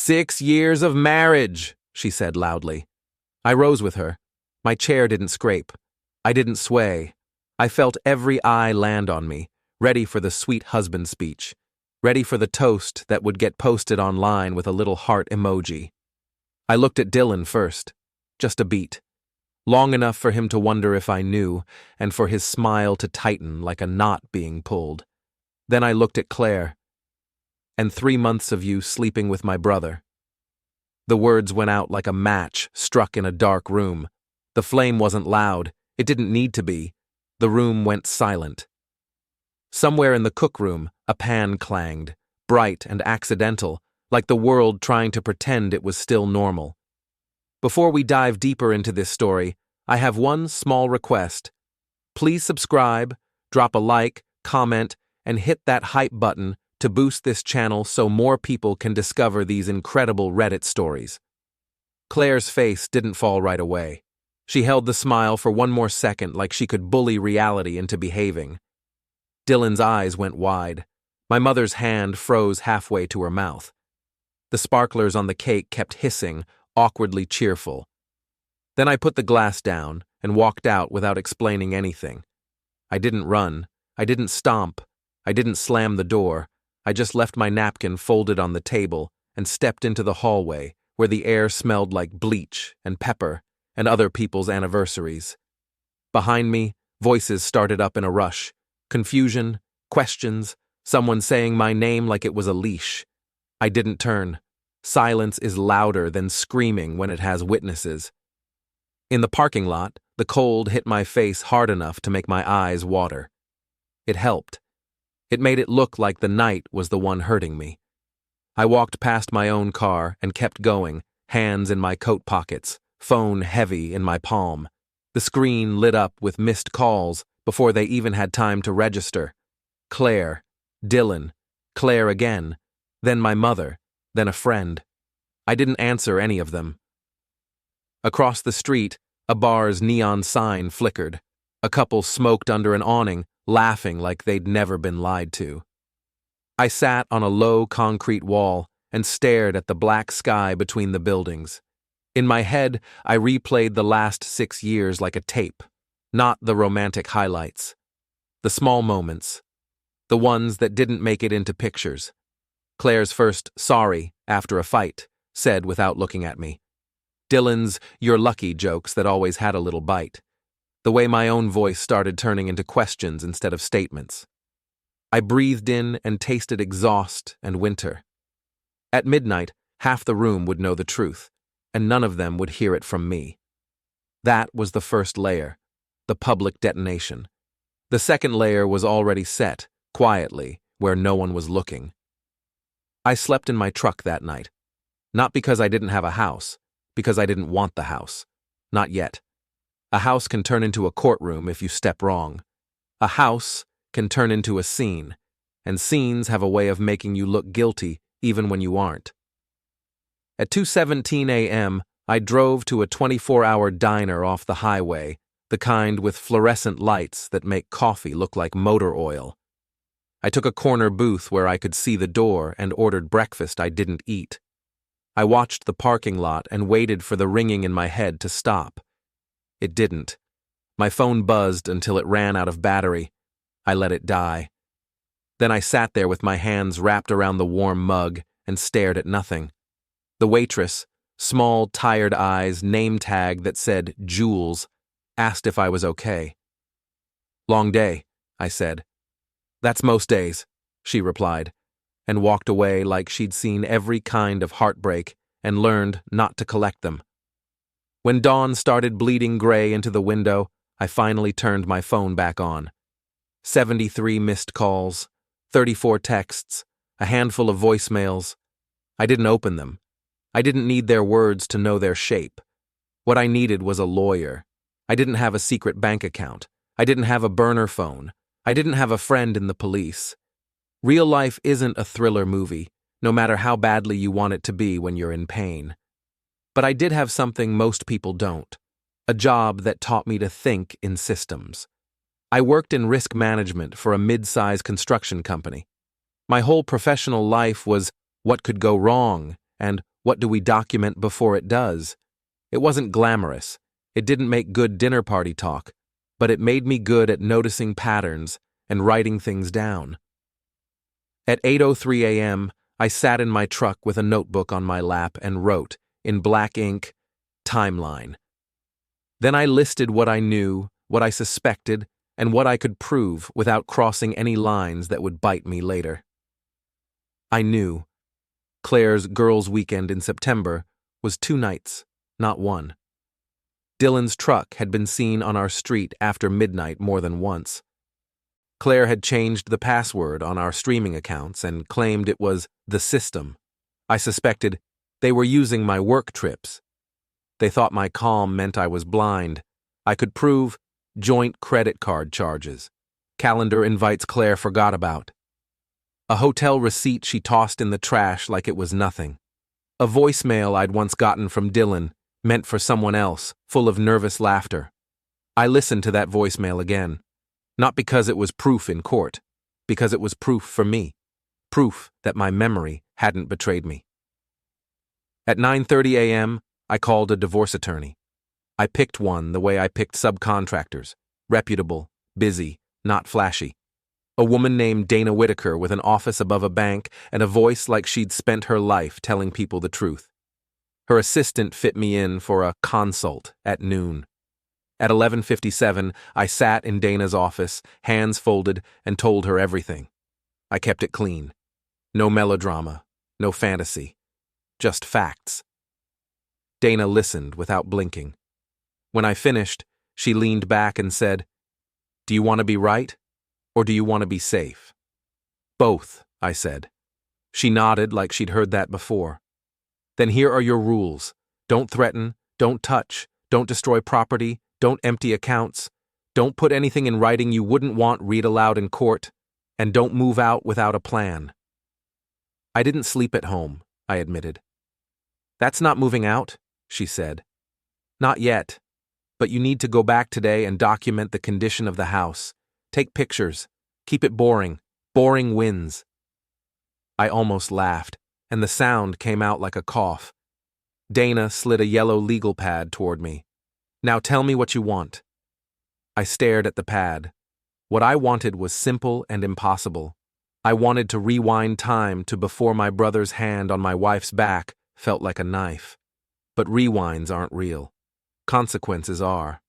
6 years of marriage, she said loudly. I rose with her. My chair didn't scrape. I didn't sway. I felt every eye land on me, ready for the sweet husband speech, ready for the toast that would get posted online with a little heart emoji. I looked at Dylan first, just a beat, long enough for him to wonder if I knew, and for his smile to tighten like a knot being pulled. Then I looked at Claire. And 3 months of you sleeping with my brother. The words went out like a match struck in a dark room. The flame wasn't loud. It didn't need to be. The room went silent. Somewhere in the cookroom, a pan clanged, bright and accidental, like the world trying to pretend it was still normal. Before we dive deeper into this story, I have one small request. Please subscribe, drop a like, comment, and hit that hype button to boost this channel so more people can discover these incredible Reddit stories. Claire's face didn't fall right away. She held the smile for one more second like she could bully reality into behaving. Dylan's eyes went wide. My mother's hand froze halfway to her mouth. The sparklers on the cake kept hissing, awkwardly cheerful. Then I put the glass down and walked out without explaining anything. I didn't run. I didn't stomp. I didn't slam the door. I just left my napkin folded on the table and stepped into the hallway where the air smelled like bleach and pepper and other people's anniversaries. Behind me, voices started up in a rush. Confusion, questions, someone saying my name like it was a leash. I didn't turn. Silence is louder than screaming when it has witnesses. In the parking lot, the cold hit my face hard enough to make my eyes water. It helped. It made it look like the night was the one hurting me. I walked past my own car and kept going, hands in my coat pockets, phone heavy in my palm. The screen lit up with missed calls before they even had time to register. Claire, Dylan, Claire again, then my mother, then a friend. I didn't answer any of them. Across the street, a bar's neon sign flickered. A couple smoked under an awning, laughing like they'd never been lied to. I sat on a low concrete wall and stared at the black sky between the buildings. In my head, I replayed the last 6 years like a tape, not the romantic highlights. The small moments. The ones that didn't make it into pictures. Claire's first sorry after a fight, said without looking at me. Dylan's "you're lucky" jokes that always had a little bite. The way my own voice started turning into questions instead of statements. I breathed in and tasted exhaust and winter. At midnight, half the room would know the truth, and none of them would hear it from me. That was the first layer, the public detonation. The second layer was already set, quietly, where no one was looking. I slept in my truck that night. Not because I didn't have a house, because I didn't want the house. Not yet. A house can turn into a courtroom if you step wrong. A house can turn into a scene, and scenes have a way of making you look guilty even when you aren't. At 2:17 a.m., I drove to a 24-hour diner off the highway, the kind with fluorescent lights that make coffee look like motor oil. I took a corner booth where I could see the door and ordered breakfast I didn't eat. I watched the parking lot and waited for the ringing in my head to stop. It didn't. My phone buzzed until it ran out of battery. I let it die. Then I sat there with my hands wrapped around the warm mug and stared at nothing. The waitress, small, tired eyes, name tag that said Jules, asked if I was okay. "Long day," I said. "That's most days," she replied, and walked away like she'd seen every kind of heartbreak and learned not to collect them. When dawn started bleeding gray into the window, I finally turned my phone back on. 73 missed calls, 34 texts, a handful of voicemails. I didn't open them. I didn't need their words to know their shape. What I needed was a lawyer. I didn't have a secret bank account. I didn't have a burner phone. I didn't have a friend in the police. Real life isn't a thriller movie, no matter how badly you want it to be when you're in pain. But I did have something most people don't. A job that taught me to think in systems. I worked in risk management for a mid-size construction company. My whole professional life was what could go wrong and What do we document before it does? It wasn't glamorous. It didn't make good dinner party talk, but it made me good at noticing patterns and writing things down. At 8:03 a.m., I sat in my truck with a notebook on my lap and wrote, in black ink, timeline. Then I listed what I knew, what I suspected, and what I could prove without crossing any lines that would bite me later. I knew. Claire's girls' weekend in September was 2 nights, not 1. Dylan's truck had been seen on our street after midnight more than once. Claire had changed the password on our streaming accounts and claimed it was the system. I suspected they were using my work trips. They thought my calm meant I was blind. I could prove joint credit card charges, calendar invites Claire forgot about, a hotel receipt she tossed in the trash like it was nothing, a voicemail I'd once gotten from Dylan, meant for someone else, full of nervous laughter. I listened to that voicemail again, not because it was proof in court, because it was proof for me, proof that my memory hadn't betrayed me. At 9:30 a.m., I called a divorce attorney. I picked one the way I picked subcontractors, reputable, busy, not flashy. A woman named Dana Whitaker with an office above a bank and a voice like she'd spent her life telling people the truth. Her assistant fit me in for a consult at noon. At 11:57, I sat in Dana's office, hands folded, and told her everything. I kept it clean. No melodrama, no fantasy, just facts. Dana listened without blinking. When I finished, she leaned back and said, "Do you want to be right, or do you want to be safe?" "Both," I said. She nodded like she'd heard that before. "Then here are your rules. Don't threaten, don't touch, don't destroy property, don't empty accounts, don't put anything in writing you wouldn't want read aloud in court, and don't move out without a plan." "I didn't sleep at home," I admitted. "That's not moving out," she said. "Not yet. But you need to go back today and document the condition of the house. Take pictures. Keep it boring. Boring wins." I almost laughed, and the sound came out like a cough. Dana slid a yellow legal pad toward me. "Now tell me what you want." I stared at the pad. What I wanted was simple and impossible. I wanted to rewind time to before my brother's hand on my wife's back felt like a knife. But rewinds aren't real. Consequences are.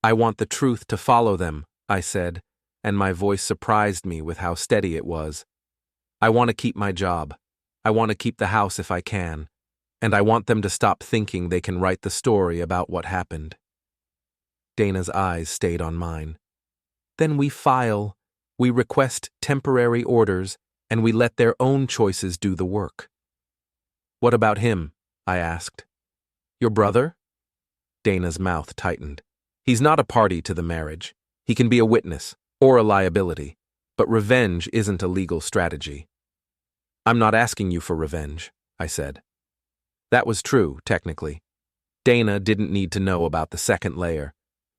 "I want the truth to follow them," I said, and my voice surprised me with how steady it was. "I want to keep my job. I want to keep the house if I can. And I want them to stop thinking they can write the story about what happened." Dana's eyes stayed on mine. "Then we file, we request temporary orders, and we let their own choices do the work." "What about him?" I asked. "Your brother?" Dana's mouth tightened. "He's not a party to the marriage. He can be a witness, or a liability, but revenge isn't a legal strategy." "I'm not asking you for revenge," I said. That was true, technically. Dana didn't need to know about the second layer,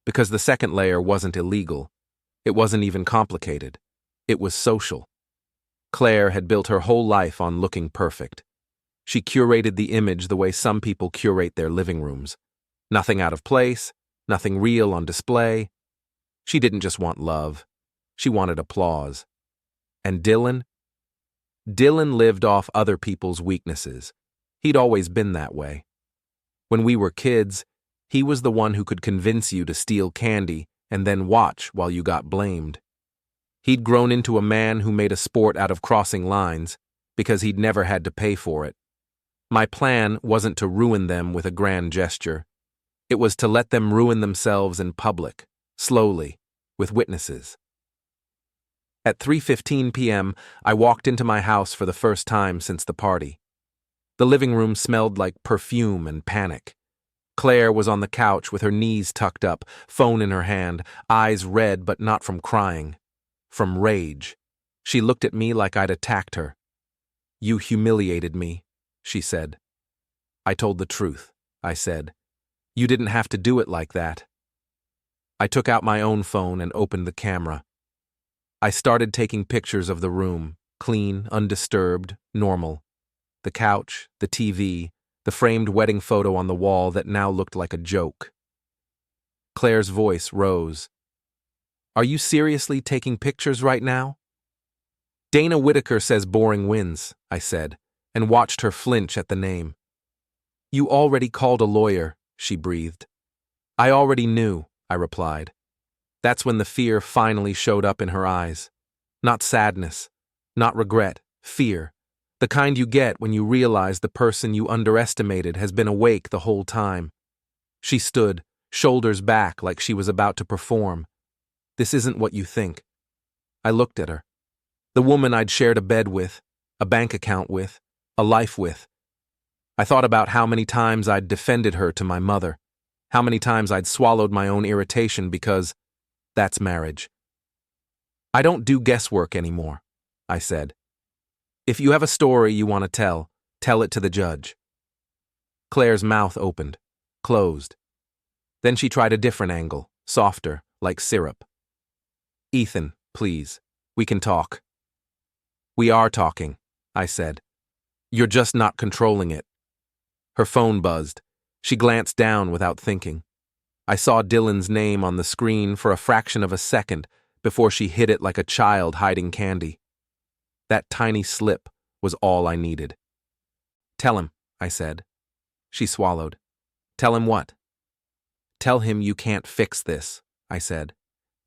because the second layer wasn't illegal. It wasn't even complicated. It was social. Claire had built her whole life on looking perfect. She curated the image the way some people curate their living rooms. Nothing out of place, nothing real on display. She didn't just want love. She wanted applause. And Dylan? Dylan lived off other people's weaknesses. He'd always been that way. When we were kids, he was the one who could convince you to steal candy and then watch while you got blamed. He'd grown into a man who made a sport out of crossing lines because he'd never had to pay for it. My plan wasn't to ruin them with a grand gesture. It was to let them ruin themselves in public, slowly, with witnesses. At 3:15 p.m., I walked into my house for the first time since the party. The living room smelled like perfume and panic. Claire was on the couch with her knees tucked up, phone in her hand, eyes red but not from crying, from rage. She looked at me like I'd attacked her. "You humiliated me," she said. "I told the truth," I said. "You didn't have to do it like that." I took out my own phone and opened the camera. I started taking pictures of the room, clean, undisturbed, normal. the couch, the TV, the framed wedding photo on the wall that now looked like a joke. Claire's voice rose. Are you seriously taking pictures right now? Dana Whitaker says boring wins, I said, and watched her flinch at the name. You already called a lawyer, she breathed. I already knew, I replied. That's when the fear finally showed up in her eyes. Not sadness, not regret, fear. The kind you get when you realize the person you underestimated has been awake the whole time. She stood, shoulders back like she was about to perform. This isn't what you think. I looked at her. The woman I'd shared a bed with, a bank account with, a life with. I thought about how many times I'd defended her to my mother, how many times I'd swallowed my own irritation because that's marriage. I don't do guesswork anymore, I said. If you have a story you want to tell it to the judge. Claire's mouth opened, closed. Then she tried a different angle, softer, like syrup. Ethan, please, we can talk. We are talking, I said. You're just not controlling it. Her phone buzzed. She glanced down without thinking. I saw Dylan's name on the screen for a fraction of a second before she hid it like a child hiding candy. That tiny slip was all I needed. Tell him, I said. She swallowed. Tell him what? Tell him you can't fix this, I said.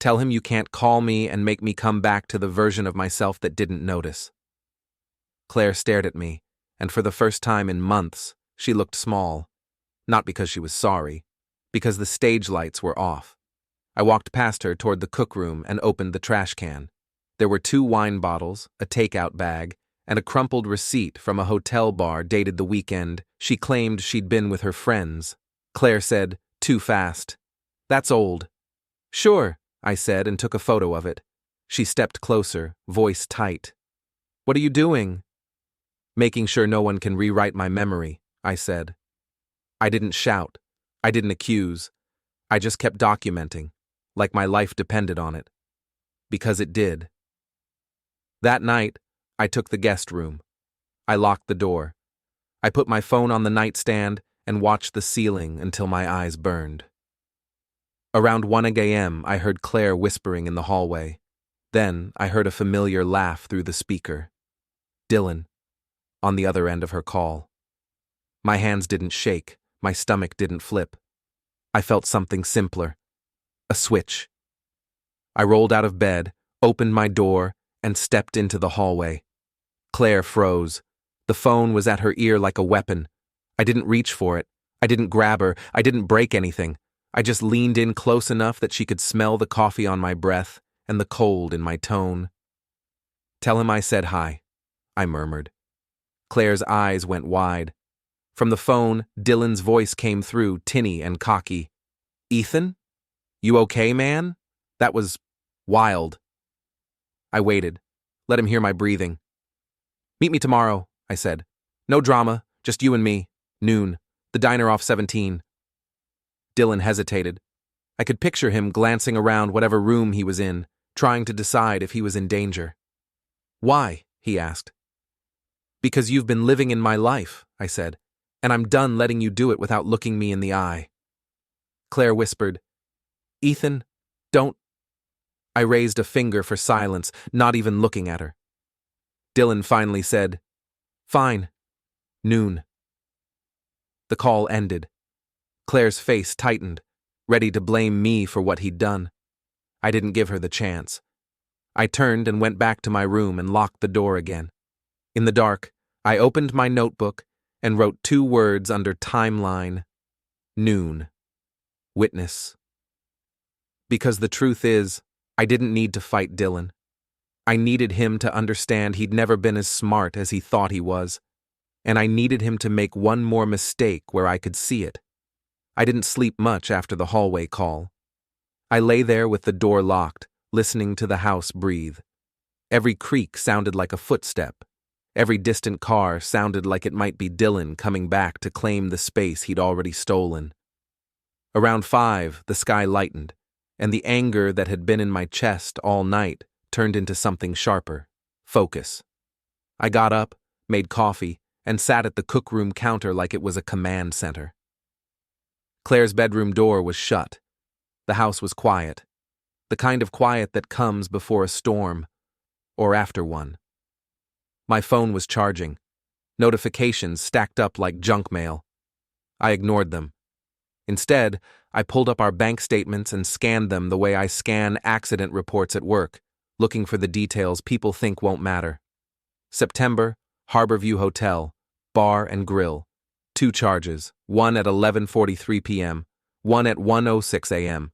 Tell him you can't call me and make me come back to the version of myself that didn't notice. Claire stared at me, and for the first time in months, she looked small. Not because she was sorry, because the stage lights were off. I walked past her toward the cookroom and opened the trash can. There were 2 wine bottles, a takeout bag, and a crumpled receipt from a hotel bar dated the weekend she claimed she'd been with her friends. Claire said, too fast. That's old. Sure, I said and took a photo of it. She stepped closer, voice tight. What are you doing? Making sure no one can rewrite my memory, I said. I didn't shout. I didn't accuse. I just kept documenting, like my life depended on it. Because it did. That night, I took the guest room. I locked the door. I put my phone on the nightstand and watched the ceiling until my eyes burned. Around 1 a.m., I heard Claire whispering in the hallway. Then I heard a familiar laugh through the speaker. Dylan, on the other end of her call. My hands didn't shake, my stomach didn't flip. I felt something simpler. A switch. I rolled out of bed, opened my door, and stepped into the hallway. Claire froze. The phone was at her ear like a weapon. I didn't reach for it. I didn't grab her. I didn't break anything. I just leaned in close enough that she could smell the coffee on my breath and the cold in my tone. Tell him I said hi, I murmured. Claire's eyes went wide. From the phone, Dylan's voice came through, tinny and cocky. Ethan? You okay, man? That was wild. I waited. Let him hear my breathing. Meet me tomorrow, I said. No drama, just you and me. Noon. The diner off 17. Dylan hesitated. I could picture him glancing around whatever room he was in, trying to decide if he was in danger. Why? He asked. Because you've been living in my life, I said, and I'm done letting you do it without looking me in the eye. Claire whispered, Ethan, don't. I raised a finger for silence, not even looking at her. Dylan finally said, Fine. Noon. The call ended. Claire's face tightened, ready to blame me for what he'd done. I didn't give her the chance. I turned and went back to my room and locked the door again. In the dark, I opened my notebook and wrote 2 words under timeline. Noon. Witness. Because the truth is, I didn't need to fight Dylan. I needed him to understand he'd never been as smart as he thought he was, and I needed him to make one more mistake where I could see it. I didn't sleep much after the hallway call. I lay there with the door locked, listening to the house breathe. Every creak sounded like a footstep. Every distant car sounded like it might be Dylan coming back to claim the space he'd already stolen. Around 5, the sky lightened, and the anger that had been in my chest all night turned into something sharper. Focus. I got up, made coffee, and sat at the cookroom counter like it was a command center. Claire's bedroom door was shut. The house was quiet. The kind of quiet that comes before a storm, or after one. My phone was charging. Notifications stacked up like junk mail. I ignored them. Instead, I pulled up our bank statements and scanned them the way I scan accident reports at work, looking for the details people think won't matter. September, Harborview Hotel, bar and grill. 2 charges, one at 11:43 p.m., one at 1:06 a.m.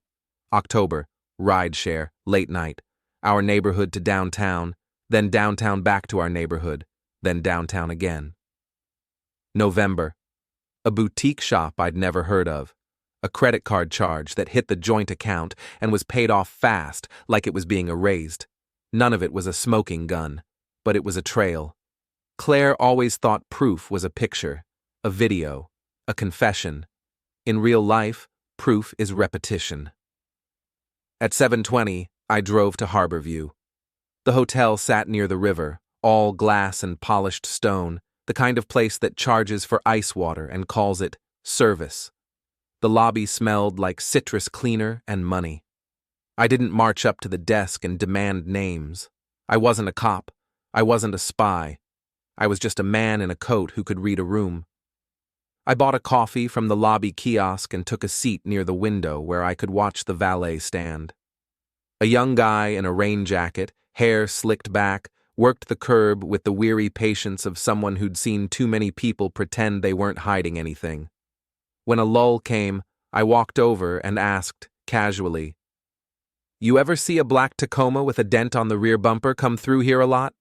October, ride share, late night, our neighborhood to downtown, then downtown back to our neighborhood, then downtown again. November, a boutique shop I'd never heard of. A credit card charge that hit the joint account and was paid off fast, like it was being erased. None of it was a smoking gun, but it was a trail. Claire always thought proof was a picture, a video, a confession. In real life, proof is repetition. At 7:20, I drove to Harborview. The hotel sat near the river, all glass and polished stone, the kind of place that charges for ice water and calls it service. The lobby smelled like citrus cleaner and money. I didn't march up to the desk and demand names. I wasn't a cop. I wasn't a spy. I was just a man in a coat who could read a room. I bought a coffee from the lobby kiosk and took a seat near the window where I could watch the valet stand. A young guy in a rain jacket, hair slicked back, worked the curb with the weary patience of someone who'd seen too many people pretend they weren't hiding anything. When a lull came, I walked over and asked, casually, "You ever see a black Tacoma with a dent on the rear bumper come through here a lot?"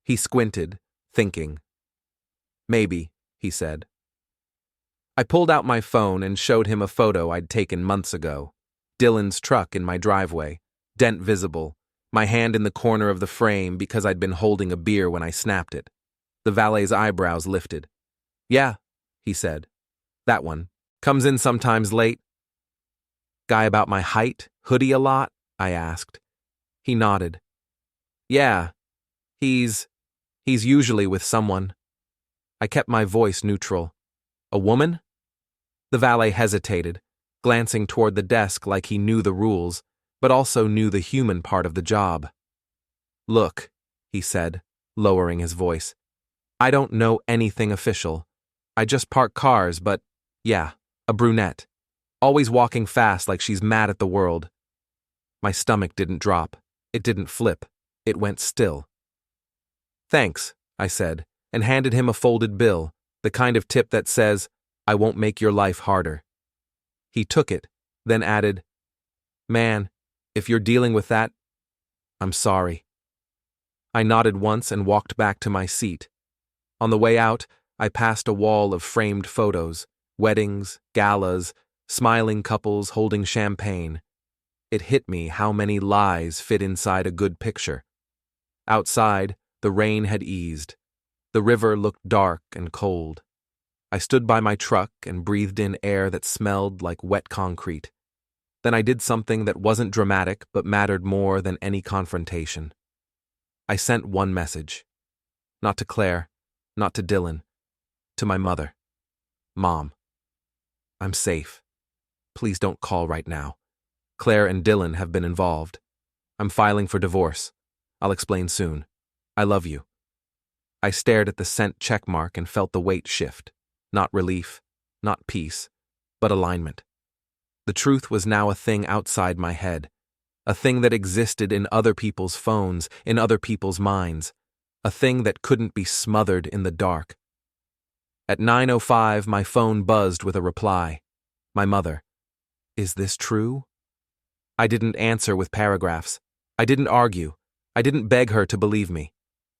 He squinted, thinking. "Maybe," he said. I pulled out my phone and showed him a photo I'd taken months ago. Dylan's truck in my driveway, dent visible, my hand in the corner of the frame because I'd been holding a beer when I snapped it. The valet's eyebrows lifted. "Yeah," he said. "That one. Comes in sometimes late." "Guy about my height, hoodie a lot?" I asked. He nodded. "Yeah, he's usually with someone." I kept my voice neutral. "A woman?" The valet hesitated, glancing toward the desk like he knew the rules, but also knew the human part of the job. "Look," he said, lowering his voice. "I don't know anything official. I just park cars, but, yeah, a brunette. Always walking fast like she's mad at the world." My stomach didn't drop. It didn't flip. It went still. "Thanks," I said, and handed him a folded bill, the kind of tip that says, "I won't make your life harder." He took it, then added, "Man, if you're dealing with that, I'm sorry." I nodded once and walked back to my seat. On the way out, I passed a wall of framed photos, weddings, galas, smiling couples holding champagne. It hit me how many lies fit inside a good picture. Outside, the rain had eased. The river looked dark and cold. I stood by my truck and breathed in air that smelled like wet concrete. Then I did something that wasn't dramatic but mattered more than any confrontation. I sent one message. Not to Claire, not to Dylan, to my mother. "Mom, I'm safe. Please don't call right now. Claire and Dylan have been involved. I'm filing for divorce. I'll explain soon. I love you." I stared at the sent checkmark and felt the weight shift. Not relief, not peace, but alignment. The truth was now a thing outside my head, a thing that existed in other people's phones, in other people's minds, a thing that couldn't be smothered in the dark. At 9:05, my phone buzzed with a reply. My mother. "Is this true?" I didn't answer with paragraphs. I didn't argue. I didn't beg her to believe me.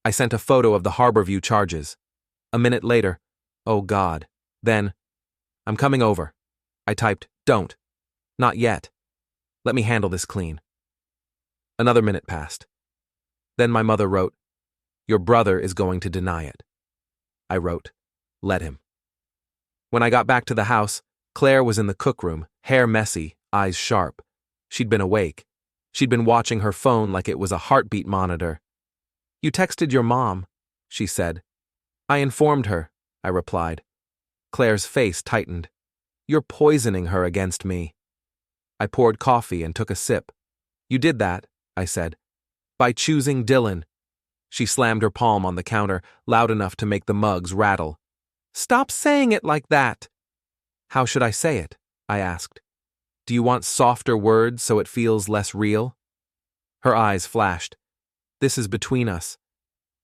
I sent a photo of the Harborview charges. A minute later, "Oh God." Then, "I'm coming over." I typed, "Don't. Not yet. Let me handle this clean." Another minute passed. Then my mother wrote, "Your brother is going to deny it." I wrote, "Let him." When I got back to the house, Claire was in the cookroom, hair messy, eyes sharp. She'd been awake. She'd been watching her phone like it was a heartbeat monitor. "You texted your mom," she said. I informed her, I replied. Claire's face tightened. You're poisoning her against me. I poured coffee and took a sip. You did that, I said. By choosing Dylan. She slammed her palm on the counter, loud enough to make the mugs rattle. Stop saying it like that. How should I say it? I asked. Do you want softer words so it feels less real? Her eyes flashed. This is between us.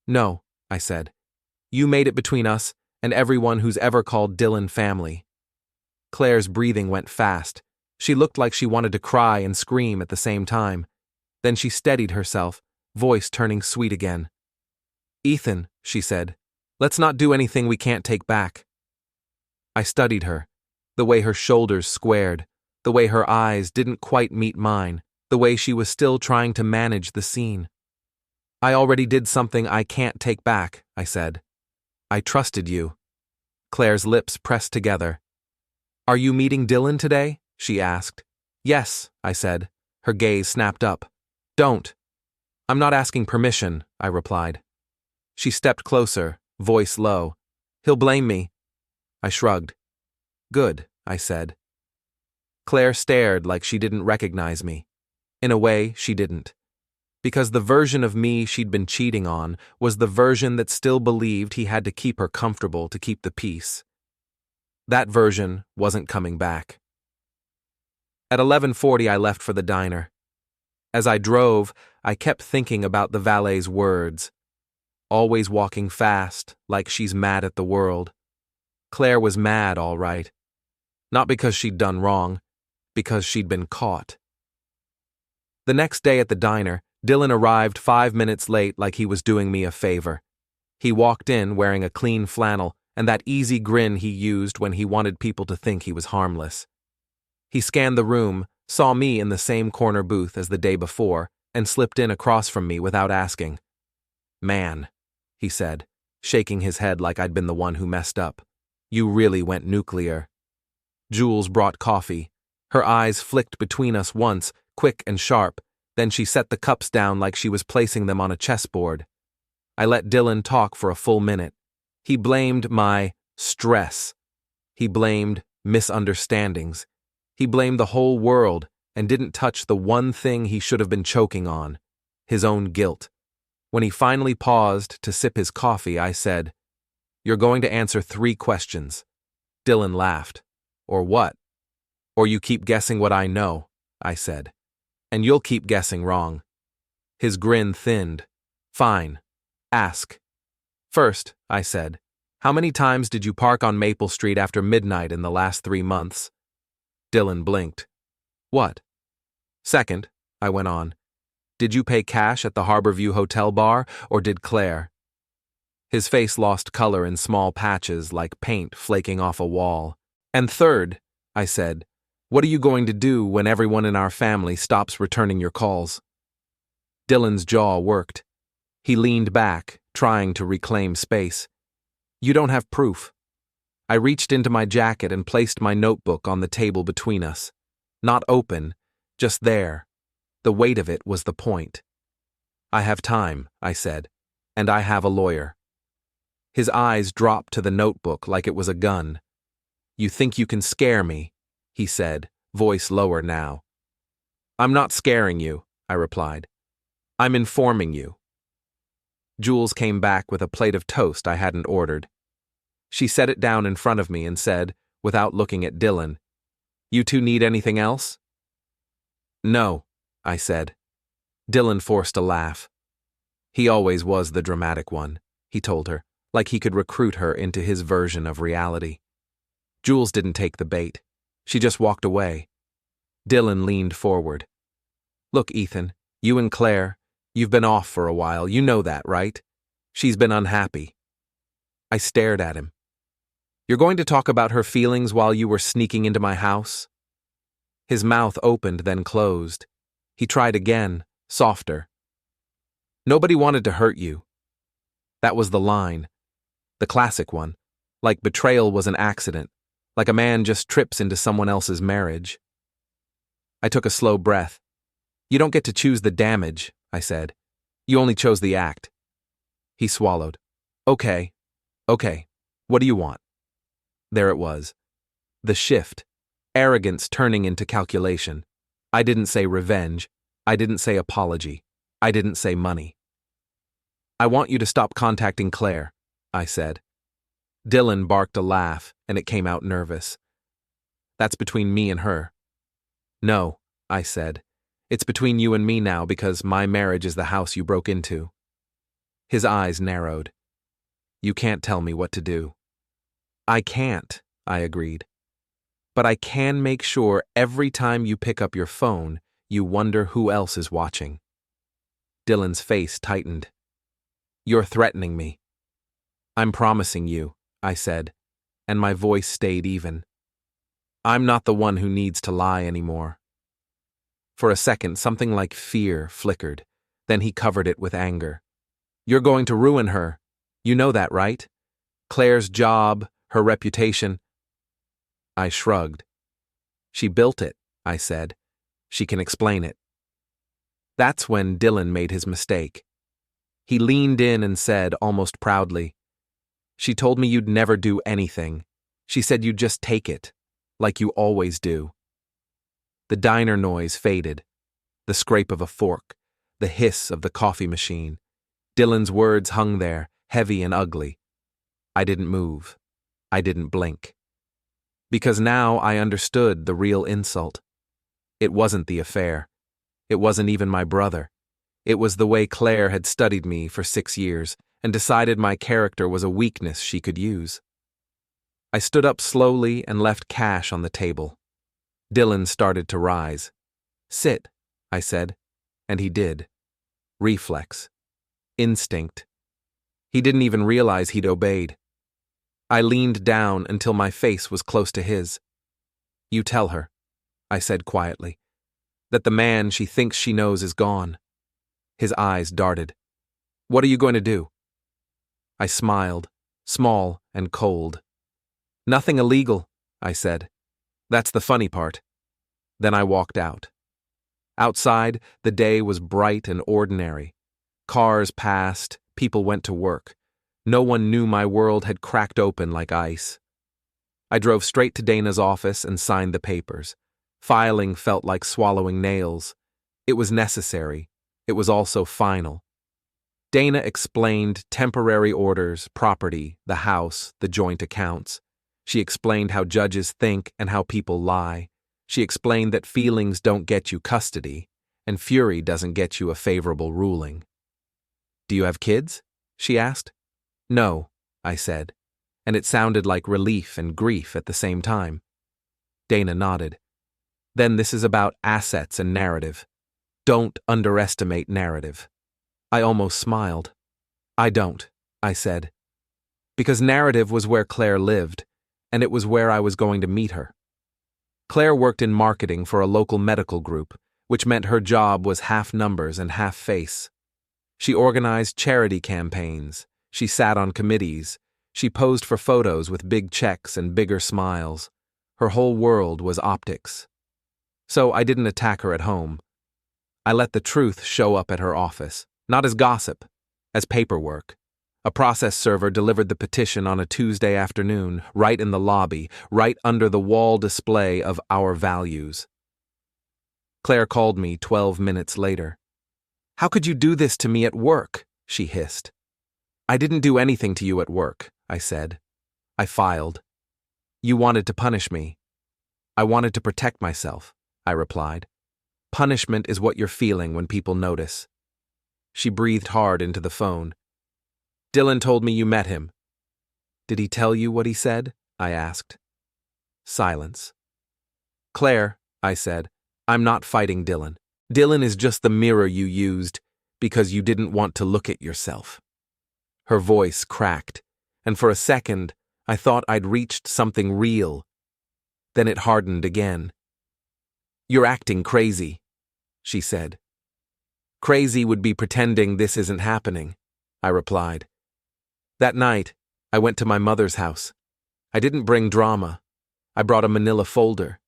No, I said. You made it between us and everyone who's ever called Dylan family. Claire's breathing went fast. She looked like she wanted to cry and scream at the same time. Then she steadied herself, voice turning sweet again. Ethan, she said, let's not do anything we can't take back. I studied her, the way her shoulders squared, the way her eyes didn't quite meet mine, the way she was still trying to manage the scene. I already did something I can't take back, I said. I trusted you. Claire's lips pressed together. Are you meeting Dylan today? She asked. Yes, I said. Her gaze snapped up. Don't. I'm not asking permission, I replied. She stepped closer, voice low. He'll blame me. I shrugged. Good, I said. Claire stared like she didn't recognize me. In a way, she didn't. Because the version of me she'd been cheating on was the version that still believed he had to keep her comfortable to keep the peace. That version wasn't coming back. At 11:40, I left for the diner. As I drove, I kept thinking about the valet's words. Always walking fast, like she's mad at the world. Claire was mad, all right. Not because she'd done wrong, because she'd been caught. The next day at the diner, Dylan arrived 5 minutes late like he was doing me a favor. He walked in wearing a clean flannel and that easy grin he used when he wanted people to think he was harmless. He scanned the room, saw me in the same corner booth as the day before, and slipped in across from me without asking. Man, he said, shaking his head like I'd been the one who messed up. You really went nuclear. Jules brought coffee. Her eyes flicked between us once, quick and sharp. Then she set the cups down like she was placing them on a chessboard. I let Dylan talk for a full minute. He blamed my stress. He blamed misunderstandings. He blamed the whole world and didn't touch the one thing he should have been choking on, his own guilt. When he finally paused to sip his coffee, I said, You're going to answer 3 questions. Dylan laughed. Or what? Or you keep guessing what I know, I said. And you'll keep guessing wrong. His grin thinned. Fine. Ask. First, I said, how many times did you park on Maple Street after midnight in the last 3 months? Dylan blinked. What? Second, I went on, did you pay cash at the Harborview Hotel bar, or did Claire? His face lost color in small patches like paint flaking off a wall. And third, I said, what are you going to do when everyone in our family stops returning your calls? Dylan's jaw worked. He leaned back, trying to reclaim space. You don't have proof. I reached into my jacket and placed my notebook on the table between us. Not open, just there. The weight of it was the point. I have time, I said, and I have a lawyer. His eyes dropped to the notebook like it was a gun. You think you can scare me? He said, voice lower now. I'm not scaring you, I replied. I'm informing you. Jules came back with a plate of toast I hadn't ordered. She set it down in front of me and said, without looking at Dylan, You two need anything else? No, I said. Dylan forced a laugh. He always was the dramatic one, he told her, like he could recruit her into his version of reality. Jules didn't take the bait. She just walked away. Dylan leaned forward. Look, Ethan, you and Claire, you've been off for a while, you know that, right? She's been unhappy. I stared at him. You're going to talk about her feelings while you were sneaking into my house? His mouth opened, then closed. He tried again, softer. Nobody wanted to hurt you. That was the line. The classic one. Like betrayal was an accident. Like a man just trips into someone else's marriage. I took a slow breath. You don't get to choose the damage, I said. You only chose the act. He swallowed. Okay. Okay, what do you want? There it was. The shift. Arrogance turning into calculation. I didn't say revenge. I didn't say apology. I didn't say money. I want you to stop contacting Claire, I said. Dylan barked a laugh, and it came out nervous. That's between me and her. No, I said. It's between you and me now because my marriage is the house you broke into. His eyes narrowed. You can't tell me what to do. I can't, I agreed. But I can make sure every time you pick up your phone, you wonder who else is watching. Dylan's face tightened. You're threatening me. I'm promising you, I said, and my voice stayed even. I'm not the one who needs to lie anymore. For a second, something like fear flickered. Then he covered it with anger. You're going to ruin her. You know that, right? Claire's job, her reputation. I shrugged. She built it, I said. She can explain it. That's when Dylan made his mistake. He leaned in and said, almost proudly, She told me you'd never do anything. She said you'd just take it, like you always do. The diner noise faded. The scrape of a fork, the hiss of the coffee machine. Dylan's words hung there, heavy and ugly. I didn't move. I didn't blink. Because now I understood the real insult. It wasn't the affair. It wasn't even my brother. It was the way Claire had studied me for 6 years and decided my character was a weakness she could use. I stood up slowly and left cash on the table. Dylan started to rise. Sit, I said, and he did. Reflex. Instinct. He didn't even realize he'd obeyed. I leaned down until my face was close to his. You tell her, I said quietly, that the man she thinks she knows is gone. His eyes darted. What are you going to do? I smiled, small and cold. Nothing illegal, I said. That's the funny part. Then I walked out. Outside, the day was bright and ordinary. Cars passed, people went to work. No one knew my world had cracked open like ice. I drove straight to Dana's office and signed the papers. Filing felt like swallowing nails. It was necessary. It was also final. Dana explained temporary orders, property, the house, the joint accounts. She explained how judges think and how people lie. She explained that feelings don't get you custody, and fury doesn't get you a favorable ruling. Do you have kids? She asked. No, I said, and it sounded like relief and grief at the same time. Dana nodded. Then this is about assets and narrative. Don't underestimate narrative. I almost smiled. I don't, I said. Because narrative was where Claire lived, and it was where I was going to meet her. Claire worked in marketing for a local medical group, which meant her job was half numbers and half face. She organized charity campaigns. She sat on committees. She posed for photos with big checks and bigger smiles. Her whole world was optics. So I didn't attack her at home. I let the truth show up at her office, not as gossip, as paperwork. A process server delivered the petition on a Tuesday afternoon, right in the lobby, right under the wall display of our values. Claire called me 12 minutes later. How could you do this to me at work? She hissed. I didn't do anything to you at work, I said. I filed. You wanted to punish me. I wanted to protect myself, I replied. Punishment is what you're feeling when people notice. She breathed hard into the phone. Dylan told me you met him. Did he tell you what he said? I asked. Silence. Claire, I said, I'm not fighting Dylan. Dylan is just the mirror you used because you didn't want to look at yourself. Her voice cracked, and for a second, I thought I'd reached something real. Then it hardened again. You're acting crazy, she said. Crazy would be pretending this isn't happening, I replied. That night, I went to my mother's house. I didn't bring drama. I brought a manila folder.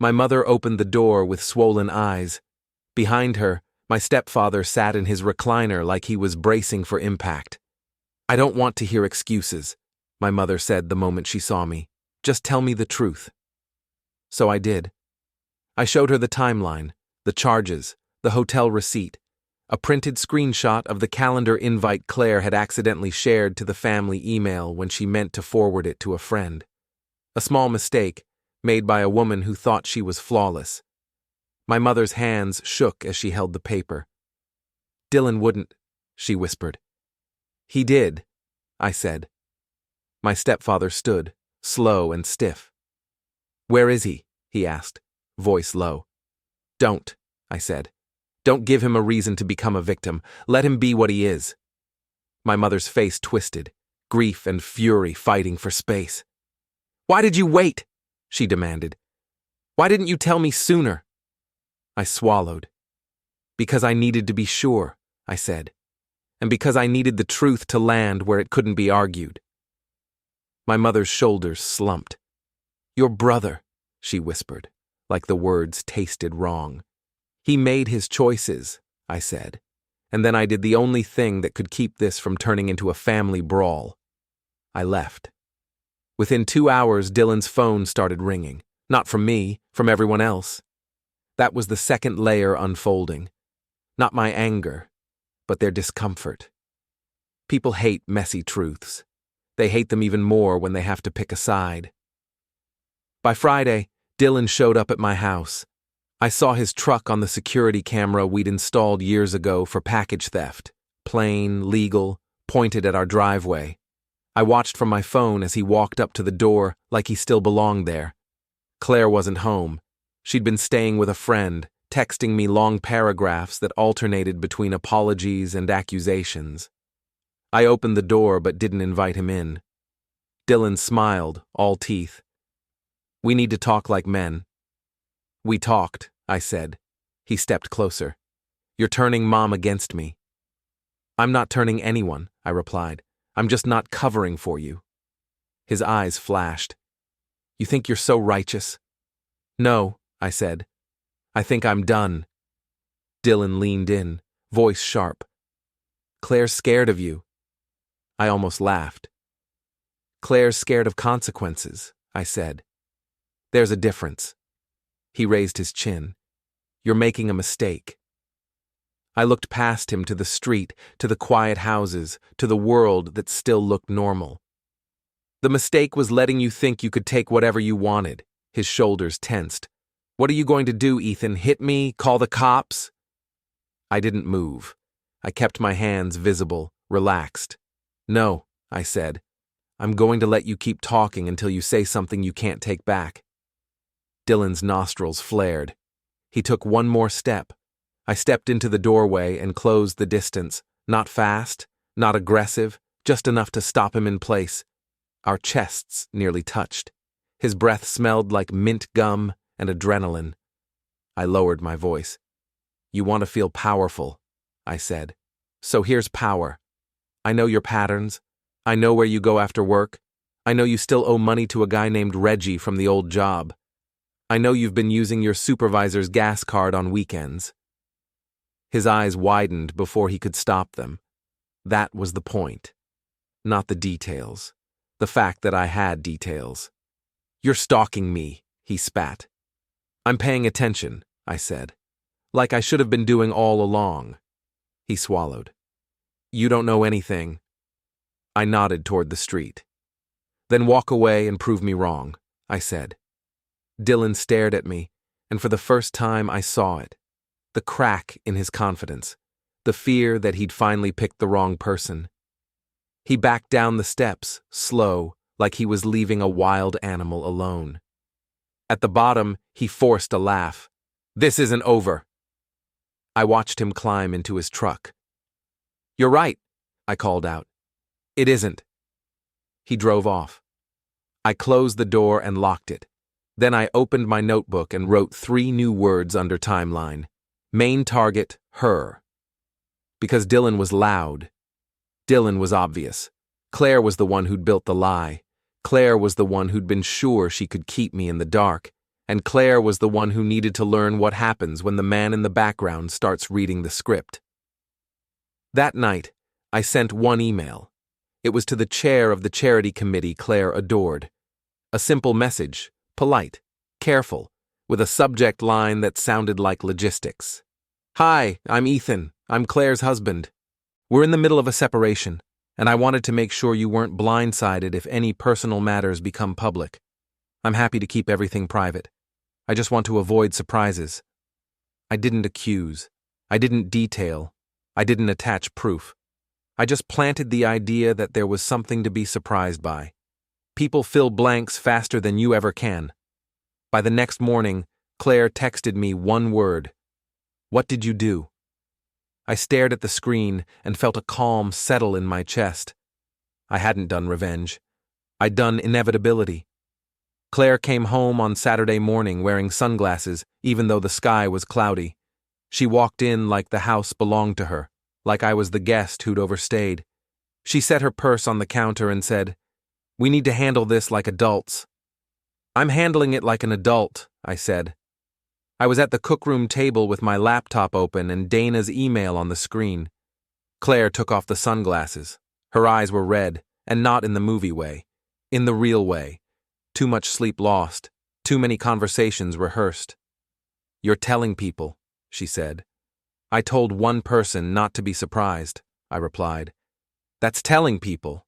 My mother opened the door with swollen eyes. Behind her, my stepfather sat in his recliner like he was bracing for impact. I don't want to hear excuses, my mother said the moment she saw me. Just tell me the truth. So I did. I showed her the timeline, the charges, the hotel receipt, a printed screenshot of the calendar invite Claire had accidentally shared to the family email when she meant to forward it to a friend. A small mistake, made by a woman who thought she was flawless. My mother's hands shook as she held the paper. Dylan wouldn't, she whispered. He did, I said. My stepfather stood, slow and stiff. Where is he? He asked, voice low. Don't, I said. Don't give him a reason to become a victim. Let him be what he is. My mother's face twisted, grief and fury fighting for space. Why did you wait? She demanded. Why didn't you tell me sooner? I swallowed. Because I needed to be sure, I said, and because I needed the truth to land where it couldn't be argued. My mother's shoulders slumped. Your brother, she whispered, like the words tasted wrong. He made his choices, I said, and then I did the only thing that could keep this from turning into a family brawl. I left. Within 2 hours, Dylan's phone started ringing. Not from me, from everyone else. That was the second layer unfolding. Not my anger, but their discomfort. People hate messy truths. They hate them even more when they have to pick a side. By Friday, Dylan showed up at my house. I saw his truck on the security camera we'd installed years ago for package theft. Plain, legal, pointed at our driveway. I watched from my phone as he walked up to the door like he still belonged there. Claire wasn't home. She'd been staying with a friend, texting me long paragraphs that alternated between apologies and accusations. I opened the door but didn't invite him in. Dylan smiled, all teeth. We need to talk like men. We talked, I said. He stepped closer. You're turning Mom against me. I'm not turning anyone, I replied. I'm just not covering for you. His eyes flashed. You think you're so righteous? No, I said. I think I'm done. Dylan leaned in, voice sharp. Claire's scared of you. I almost laughed. Claire's scared of consequences, I said. There's a difference. He raised his chin. You're making a mistake. I looked past him to the street, to the quiet houses, to the world that still looked normal. The mistake was letting you think you could take whatever you wanted. His shoulders tensed. What are you going to do, Ethan? Hit me? Call the cops? I didn't move. I kept my hands visible, relaxed. No, I said. I'm going to let you keep talking until you say something you can't take back. Dylan's nostrils flared. He took one more step. I stepped into the doorway and closed the distance, not fast, not aggressive, just enough to stop him in place. Our chests nearly touched. His breath smelled like mint gum and adrenaline. I lowered my voice. You want to feel powerful, I said. So here's power. I know your patterns. I know where you go after work. I know you still owe money to a guy named Reggie from the old job. I know you've been using your supervisor's gas card on weekends. His eyes widened before he could stop them. That was the point. Not the details. The fact that I had details. You're stalking me, he spat. I'm paying attention, I said. Like I should have been doing all along. He swallowed. You don't know anything. I nodded toward the street. Then walk away and prove me wrong, I said. Dylan stared at me, and for the first time I saw it. The crack in his confidence, the fear that he'd finally picked the wrong person. He backed down the steps, slow, like he was leaving a wild animal alone. At the bottom, he forced a laugh. This isn't over. I watched him climb into his truck. You're right, I called out. It isn't. He drove off. I closed the door and locked it. Then I opened my notebook and wrote 3 new words under timeline. Main target, her. Because Dylan was loud. Dylan was obvious. Claire was the one who'd built the lie. Claire was the one who'd been sure she could keep me in the dark. And Claire was the one who needed to learn what happens when the man in the background starts reading the script. That night, I sent one email. It was to the chair of the charity committee Claire adored. A simple message, polite, careful, with a subject line that sounded like logistics. "Hi, I'm Ethan. I'm Claire's husband. We're in the middle of a separation, and I wanted to make sure you weren't blindsided if any personal matters become public. I'm happy to keep everything private. I just want to avoid surprises." I didn't accuse. I didn't detail. I didn't attach proof. I just planted the idea that there was something to be surprised by. People fill blanks faster than you ever can. By the next morning, Claire texted me one word. "What did you do?" I stared at the screen and felt a calm settle in my chest. I hadn't done revenge. I'd done inevitability. Claire came home on Saturday morning wearing sunglasses, even though the sky was cloudy. She walked in like the house belonged to her, like I was the guest who'd overstayed. She set her purse on the counter and said, "We need to handle this like adults." "I'm handling it like an adult," I said. I was at the cookroom table with my laptop open and Dana's email on the screen. Claire took off the sunglasses. Her eyes were red, and not in the movie way. In the real way. Too much sleep lost. Too many conversations rehearsed. "You're telling people," she said. "I told one person not to be surprised," I replied. "That's telling people."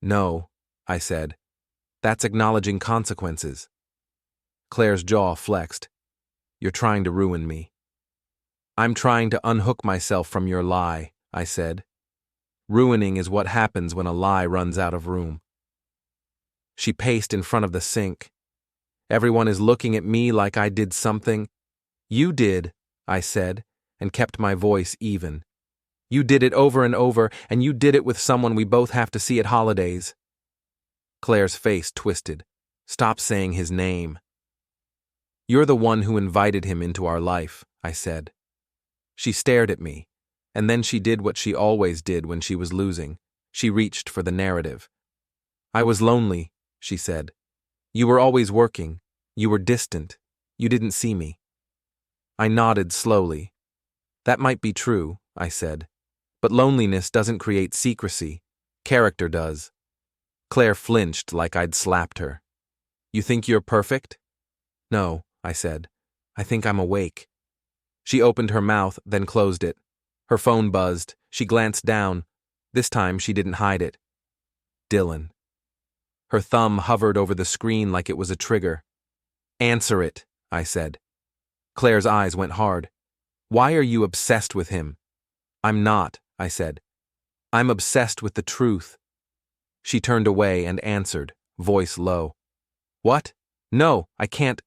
"No," I said. "That's acknowledging consequences." Claire's jaw flexed. "You're trying to ruin me." "I'm trying to unhook myself from your lie," I said. Ruining is what happens when a lie runs out of room. She paced in front of the sink. "Everyone is looking at me like I did something." "You did," I said, and kept my voice even. "You did it over and over, and you did it with someone we both have to see at holidays." Claire's face twisted. "Stop saying his name." "You're the one who invited him into our life," I said. She stared at me, and then she did what she always did when she was losing. She reached for the narrative. "I was lonely," she said. "You were always working. You were distant. You didn't see me." I nodded slowly. "That might be true," I said. "But loneliness doesn't create secrecy. Character does." Claire flinched like I'd slapped her. "You think you're perfect?" "No," I said. "I think I'm awake." She opened her mouth, then closed it. Her phone buzzed. She glanced down. This time she didn't hide it. Dylan. Her thumb hovered over the screen like it was a trigger. "Answer it," I said. Claire's eyes went hard. "Why are you obsessed with him?" "I'm not," I said. "I'm obsessed with the truth." She turned away and answered, voice low. "What? No, I can't."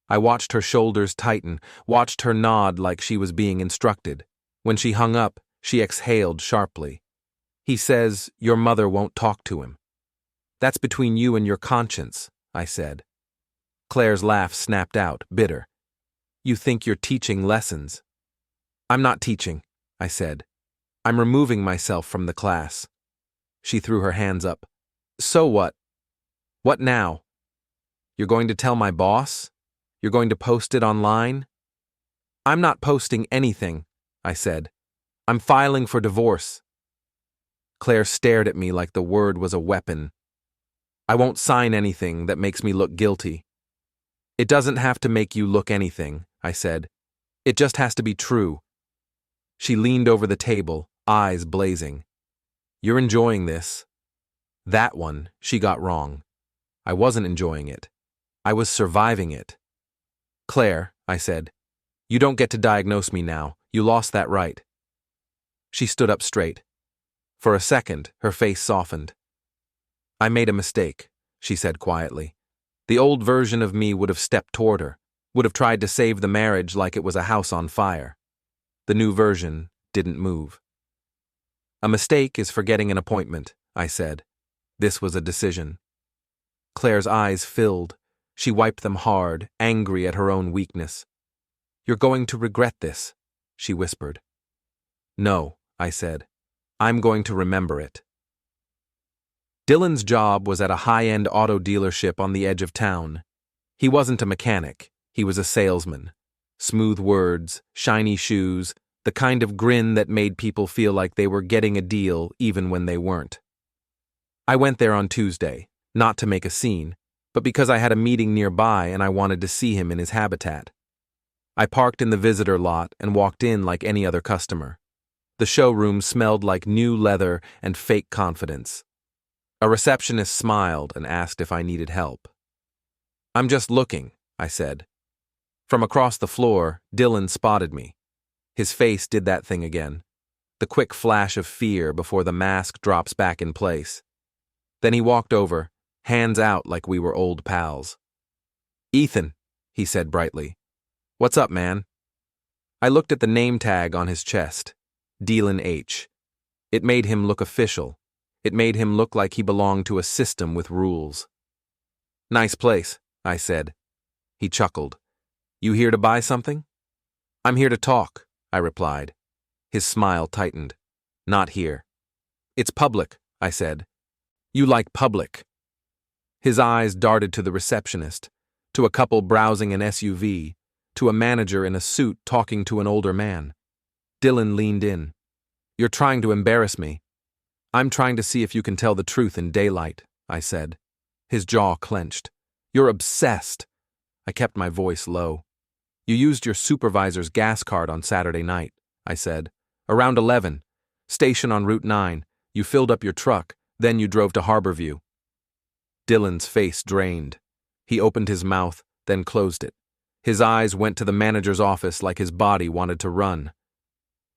I watched her shoulders tighten, watched her nod like she was being instructed. When she hung up, she exhaled sharply. "He says your mother won't talk to him." "That's between you and your conscience," I said. Claire's laugh snapped out, bitter. "You think you're teaching lessons." "I'm not teaching," I said. "I'm removing myself from the class." She threw her hands up. "So what? What now? You're going to tell my boss? You're going to post it online?" "I'm not posting anything," I said. "I'm filing for divorce." Claire stared at me like the word was a weapon. "I won't sign anything that makes me look guilty." "It doesn't have to make you look anything," I said. "It just has to be true." She leaned over the table, eyes blazing. "You're enjoying this." That one, she got wrong. I wasn't enjoying it. I was surviving it. "Claire," I said, "you don't get to diagnose me now. You lost that right." She stood up straight. For a second, her face softened. "I made a mistake," she said quietly. "The old version of me would have stepped toward her, would have tried to save the marriage like it was a house on fire. The new version didn't move." "A mistake is forgetting an appointment," I said. This was a decision. Claire's eyes filled. She wiped them hard, angry at her own weakness. "You're going to regret this," she whispered. "No," I said. "I'm going to remember it." Dylan's job was at a high-end auto dealership on the edge of town. He wasn't a mechanic, he was a salesman. Smooth words, shiny shoes, the kind of grin that made people feel like they were getting a deal even when they weren't. I went there on Tuesday, not to make a scene, but because I had a meeting nearby and I wanted to see him in his habitat. I parked in the visitor lot and walked in like any other customer. The showroom smelled like new leather and fake confidence. A receptionist smiled and asked if I needed help. "I'm just looking," I said. From across the floor, Dylan spotted me. His face did that thing again, the quick flash of fear before the mask drops back in place. Then he walked over, hands out like we were old pals. "Ethan," he said brightly. "What's up, man?" I looked at the name tag on his chest, Dylan H. It made him look official. It made him look like he belonged to a system with rules. "Nice place," I said. He chuckled. "You here to buy something?" "I'm here to talk," I replied. His smile tightened. "Not here." "It's public," I said. "You like public." His eyes darted to the receptionist, to a couple browsing an SUV, to a manager in a suit talking to an older man. Dylan leaned in. "You're trying to embarrass me." "I'm trying to see if you can tell the truth in daylight," I said. His jaw clenched. "You're obsessed." I kept my voice low. "You used your supervisor's gas card on Saturday night," I said. "Around 11. Station on Route 9. You filled up your truck, then you drove to Harborview." Dylan's face drained. He opened his mouth, then closed it. His eyes went to the manager's office like his body wanted to run.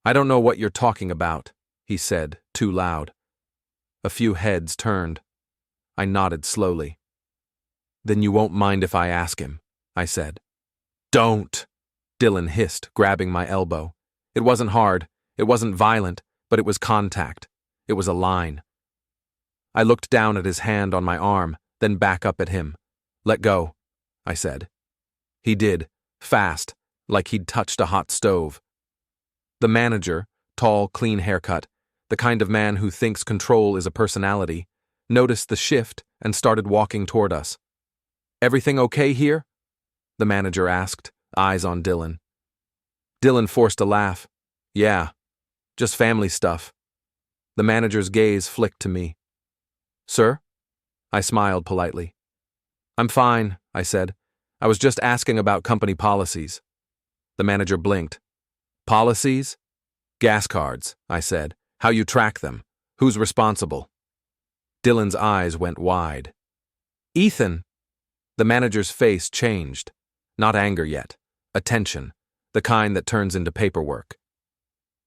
"I don't know what you're talking about," he said, too loud. A few heads turned. I nodded slowly. "Then you won't mind if I ask him," I said. "Don't!" Dylan hissed, grabbing my elbow. It wasn't hard, it wasn't violent, but it was contact. It was a line. I looked down at his hand on my arm, then back up at him. "Let go," I said. He did, fast, like he'd touched a hot stove. The manager, tall, clean haircut, the kind of man who thinks control is a personality, noticed the shift and started walking toward us. "Everything okay here?" the manager asked, eyes on Dylan. Dylan forced a laugh. "Yeah, just family stuff." The manager's gaze flicked to me. "Sir?" I smiled politely. "I'm fine," I said. "I was just asking about company policies." The manager blinked. "Policies?" "Gas cards," I said. "How you track them. Who's responsible?" Dylan's eyes went wide. "Ethan!" The manager's face changed. Not anger yet. Attention. The kind that turns into paperwork.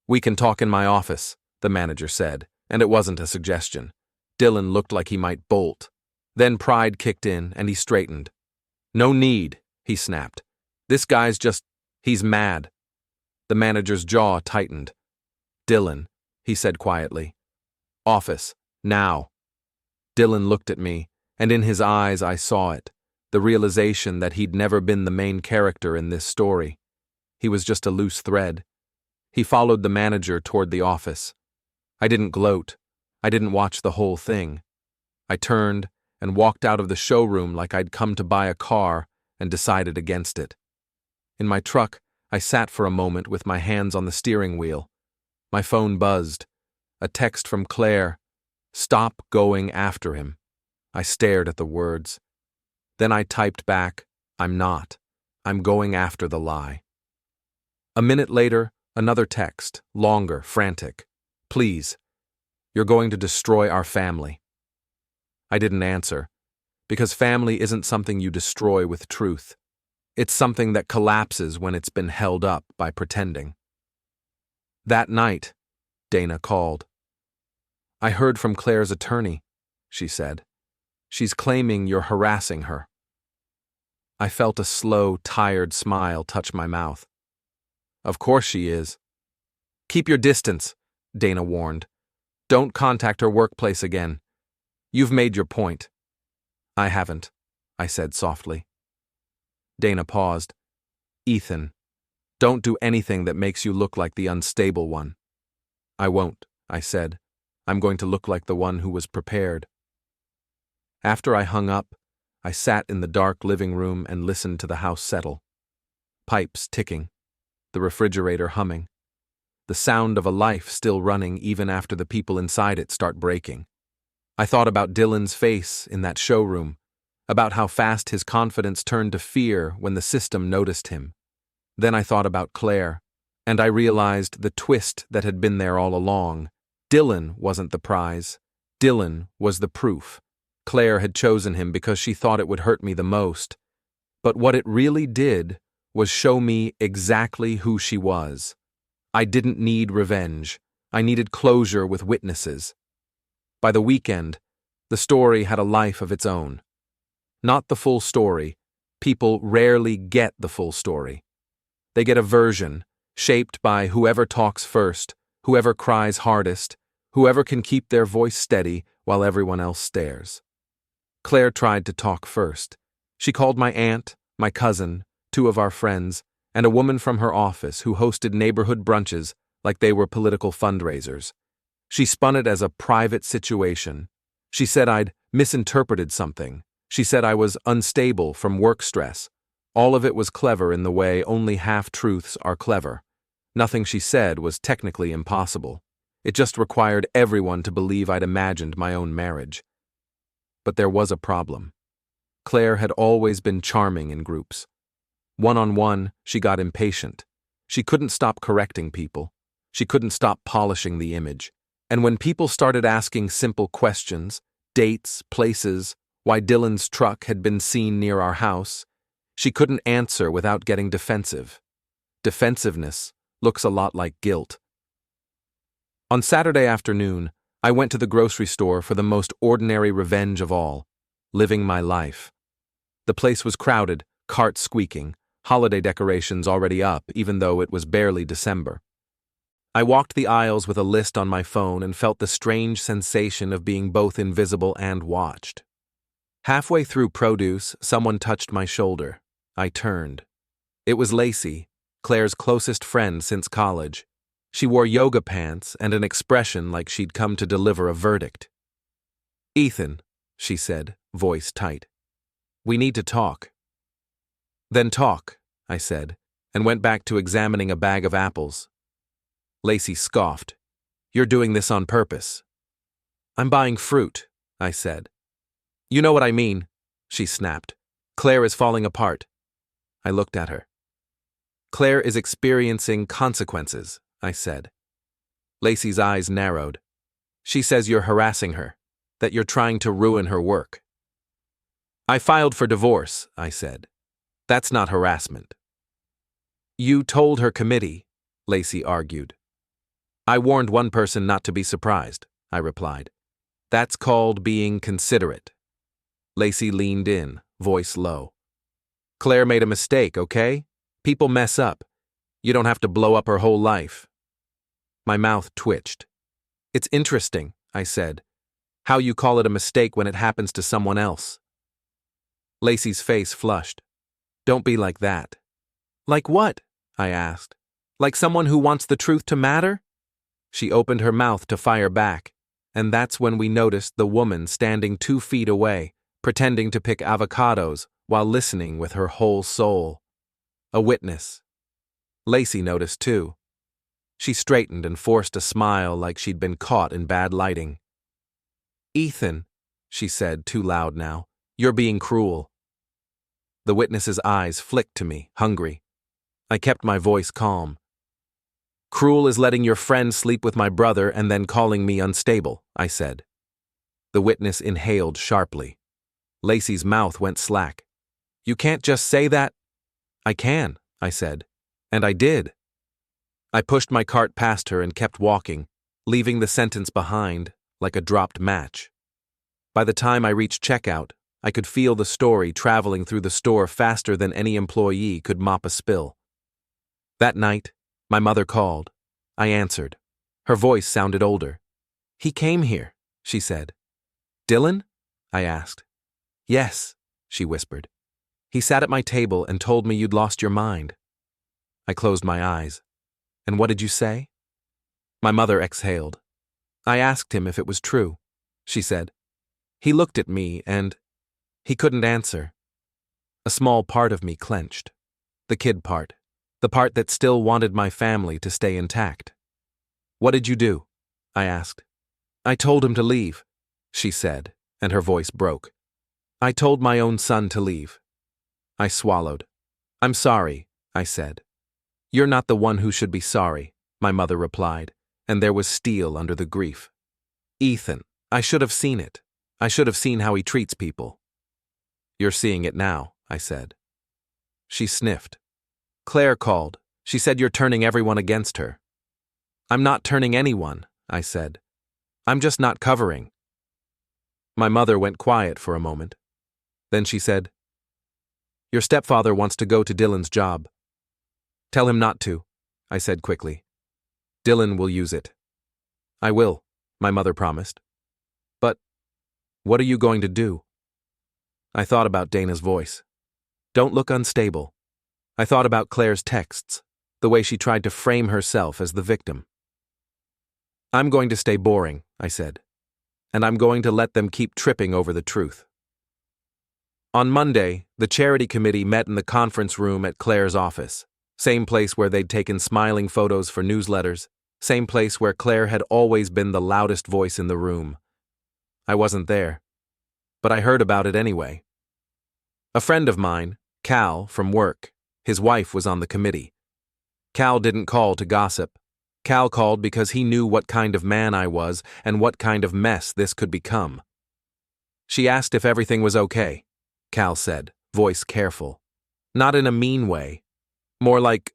"We can talk in my office," the manager said, and it wasn't a suggestion. Dylan looked like he might bolt. Then pride kicked in, and he straightened. "No need," he snapped. "This guy's he's mad." The manager's jaw tightened. "Dylan," he said quietly. "Office, now." Dylan looked at me, and in his eyes I saw it, the realization that he'd never been the main character in this story. He was just a loose thread. He followed the manager toward the office. I didn't gloat. I didn't watch the whole thing. I turned and walked out of the showroom like I'd come to buy a car and decided against it. In my truck, I sat for a moment with my hands on the steering wheel. My phone buzzed. A text from Claire. "Stop going after him." I stared at the words. Then I typed back, "I'm not. I'm going after the lie." A minute later, another text, longer, frantic. "Please. You're going to destroy our family." I didn't answer, because family isn't something you destroy with truth. It's something that collapses when it's been held up by pretending. "That night," Dana called. "I heard from Claire's attorney," she said. "She's claiming you're harassing her." I felt a slow, tired smile touch my mouth. "Of course she is." "Keep your distance," Dana warned. "Don't contact her workplace again. You've made your point." "I haven't," I said softly. Dana paused. "Ethan, don't do anything that makes you look like the unstable one." "I won't," I said. "I'm going to look like the one who was prepared." After I hung up, I sat in the dark living room and listened to the house settle. Pipes ticking, the refrigerator humming, the sound of a life still running even after the people inside it start breaking. I thought about Dylan's face in that showroom, about how fast his confidence turned to fear when the system noticed him. Then I thought about Claire, and I realized the twist that had been there all along. Dylan wasn't the prize. Dylan was the proof. Claire had chosen him because she thought it would hurt me the most. But what it really did was show me exactly who she was. I didn't need revenge. I needed closure with witnesses. By the weekend, the story had a life of its own. Not the full story. People rarely get the full story. They get a version, shaped by whoever talks first, whoever cries hardest, whoever can keep their voice steady while everyone else stares. Claire tried to talk first. She called my aunt, my cousin, 2 of our friends, and a woman from her office who hosted neighborhood brunches like they were political fundraisers. She spun it as a private situation. She said I'd misinterpreted something. She said I was unstable from work stress. All of it was clever in the way only half-truths are clever. Nothing she said was technically impossible. It just required everyone to believe I'd imagined my own marriage. But there was a problem. Claire had always been charming in groups. One-on-one, she got impatient. She couldn't stop correcting people. She couldn't stop polishing the image. And when people started asking simple questions, dates, places, why Dylan's truck had been seen near our house, she couldn't answer without getting defensive. Defensiveness looks a lot like guilt. On Saturday afternoon, I went to the grocery store for the most ordinary revenge of all, living my life. The place was crowded, carts squeaking, holiday decorations already up, even though it was barely December. I walked the aisles with a list on my phone and felt the strange sensation of being both invisible and watched. Halfway through produce, someone touched my shoulder. I turned. It was Lacey, Claire's closest friend since college. She wore yoga pants and an expression like she'd come to deliver a verdict. "Ethan," she said, voice tight. "We need to talk." "Then talk," I said, and went back to examining a bag of apples. Lacey scoffed. "You're doing this on purpose." "I'm buying fruit," I said. "You know what I mean," she snapped. "Claire is falling apart." I looked at her. "Claire is experiencing consequences," I said. Lacey's eyes narrowed. "She says you're harassing her, that you're trying to ruin her work." "I filed for divorce," I said. "That's not harassment." "You told her committee," Lacey argued. "I warned one person not to be surprised," I replied. "That's called being considerate." Lacey leaned in, voice low. "Claire made a mistake, okay? People mess up. You don't have to blow up her whole life." My mouth twitched. "It's interesting," I said, "how you call it a mistake when it happens to someone else." Lacey's face flushed. "Don't be like that." "Like what?" I asked. "Like someone who wants the truth to matter?" She opened her mouth to fire back, and that's when we noticed the woman standing 2 feet away, pretending to pick avocados while listening with her whole soul. A witness. Lacey noticed too. She straightened and forced a smile like she'd been caught in bad lighting. "Ethan," she said, too loud now, "you're being cruel." The witness's eyes flicked to me, hungry. I kept my voice calm. "Cruel is letting your friend sleep with my brother and then calling me unstable," I said. The witness inhaled sharply. Lacey's mouth went slack. "You can't just say that." "I can," I said. And I did. I pushed my cart past her and kept walking, leaving the sentence behind like a dropped match. By the time I reached checkout, I could feel the story traveling through the store faster than any employee could mop a spill. That night, my mother called. I answered. Her voice sounded older. "He came here," she said. "Dylan?" I asked. "Yes," she whispered. "He sat at my table and told me you'd lost your mind." I closed my eyes. "And what did you say?" My mother exhaled. "I asked him if it was true," she said. "He looked at me and he couldn't answer." A small part of me clenched. The kid part. The part that still wanted my family to stay intact. "What did you do?" I asked. "I told him to leave." she said, and her voice broke. I told my own son to leave. I swallowed. I'm sorry, I said. You're not the one who should be sorry, my mother replied, and there was steel under the grief. Ethan, I should have seen it. I should have seen how he treats people. You're seeing it now, I said. She sniffed. Claire called. She said you're turning everyone against her. I'm not turning anyone, I said. I'm just not covering. My mother went quiet for a moment. Then she said, Your stepfather wants to go to Dylan's job. Tell him not to, I said quickly. Dylan will use it. I will, my mother promised. But what are you going to do? I thought about Dana's voice. Don't look unstable. I thought about Claire's texts, the way she tried to frame herself as the victim. I'm going to stay boring, I said, and I'm going to let them keep tripping over the truth. On Monday, the charity committee met in the conference room at Claire's office, same place where they'd taken smiling photos for newsletters, same place where Claire had always been the loudest voice in the room. I wasn't there, but I heard about it anyway. A friend of mine, Cal, from work, his wife was on the committee. Cal didn't call to gossip. Cal called because he knew what kind of man I was and what kind of mess this could become. She asked if everything was okay, Cal said, voice careful. Not in a mean way. More like,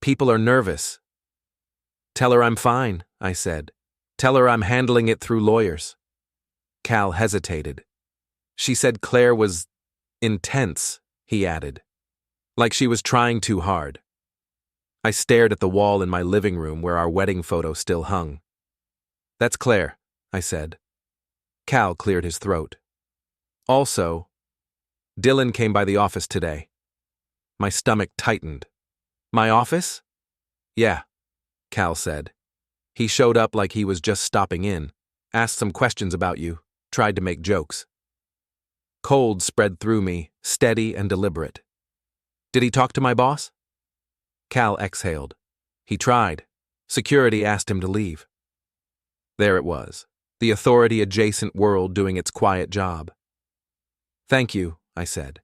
people are nervous. Tell her I'm fine, I said. Tell her I'm handling it through lawyers. Cal hesitated. She said Claire was intense, he added. Like she was trying too hard. I stared at the wall in my living room where our wedding photo still hung. That's Claire, I said. Cal cleared his throat. Also, Dylan came by the office today. My stomach tightened. My office? Yeah, Cal said. He showed up like he was just stopping in, asked some questions about you, tried to make jokes. Cold spread through me, steady and deliberate. Did he talk to my boss? Cal exhaled. He tried. Security asked him to leave. There it was, the authority-adjacent world doing its quiet job. Thank you, I said.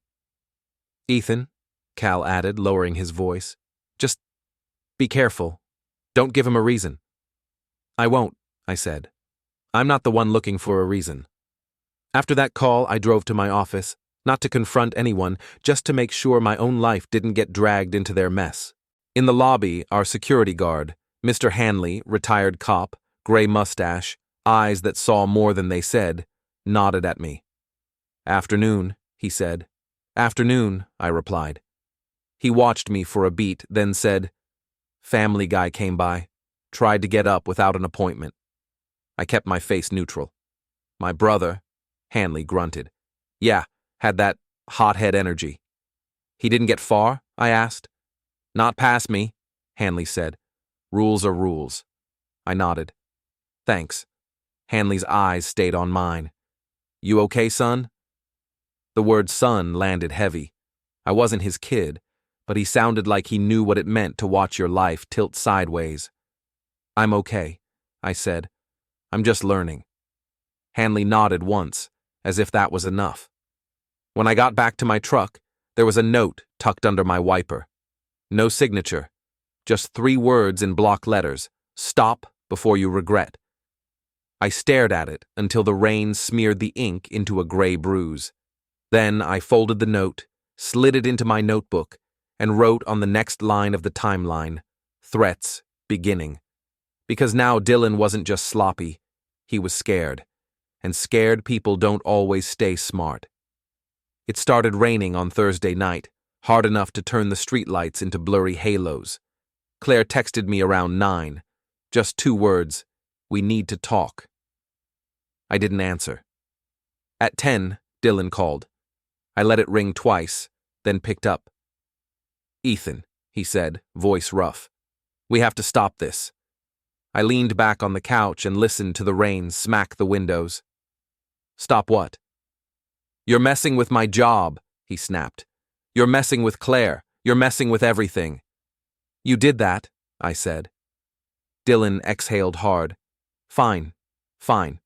Ethan, Cal added, lowering his voice, just be careful. Don't give him a reason. I won't, I said. I'm not the one looking for a reason. After that call, I drove to my office, not to confront anyone, just to make sure my own life didn't get dragged into their mess. In the lobby, our security guard, Mr. Hanley, retired cop, gray mustache, eyes that saw more than they said, nodded at me. Afternoon, he said. Afternoon, I replied. He watched me for a beat, then said, Family guy came by, tried to get up without an appointment. I kept my face neutral. My brother, Hanley grunted. Yeah, had that hothead energy. He didn't get far? I asked. Not past me, Hanley said. Rules are rules. I nodded. Thanks. Hanley's eyes stayed on mine. You okay, son? The word son landed heavy. I wasn't his kid, but he sounded like he knew what it meant to watch your life tilt sideways. I'm okay, I said. I'm just learning. Hanley nodded once, as if that was enough. When I got back to my truck, there was a note tucked under my wiper. No signature, just 3 words in block letters, stop before you regret. I stared at it until the rain smeared the ink into a gray bruise. Then I folded the note, slid it into my notebook, and wrote on the next line of the timeline, threats beginning. Because now Dylan wasn't just sloppy, he was scared. And scared people don't always stay smart. It started raining on Thursday night, hard enough to turn the streetlights into blurry halos. Claire texted me around 9. Just 2 words, we need to talk. I didn't answer. At 10, Dylan called. I let it ring twice, then picked up. Ethan, he said, voice rough. We have to stop this. I leaned back on the couch and listened to the rain smack the windows. Stop what? You're messing with my job, he snapped. You're messing with Claire. You're messing with everything. You did that, I said. Dylan exhaled hard. Fine, fine.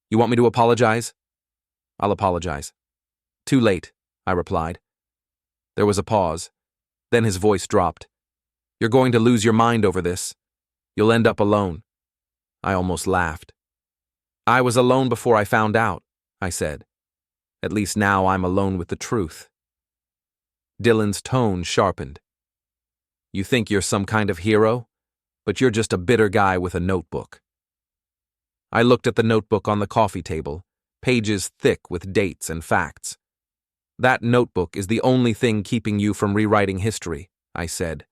You want me to apologize? I'll apologize. Too late, I replied. There was a pause. Then his voice dropped. You're going to lose your mind over this. You'll end up alone. I almost laughed. I was alone before I found out, I said. At least now I'm alone with the truth. Dylan's tone sharpened. You think you're some kind of hero, but you're just a bitter guy with a notebook. I looked at the notebook on the coffee table, pages thick with dates and facts. That notebook is the only thing keeping you from rewriting history, I said.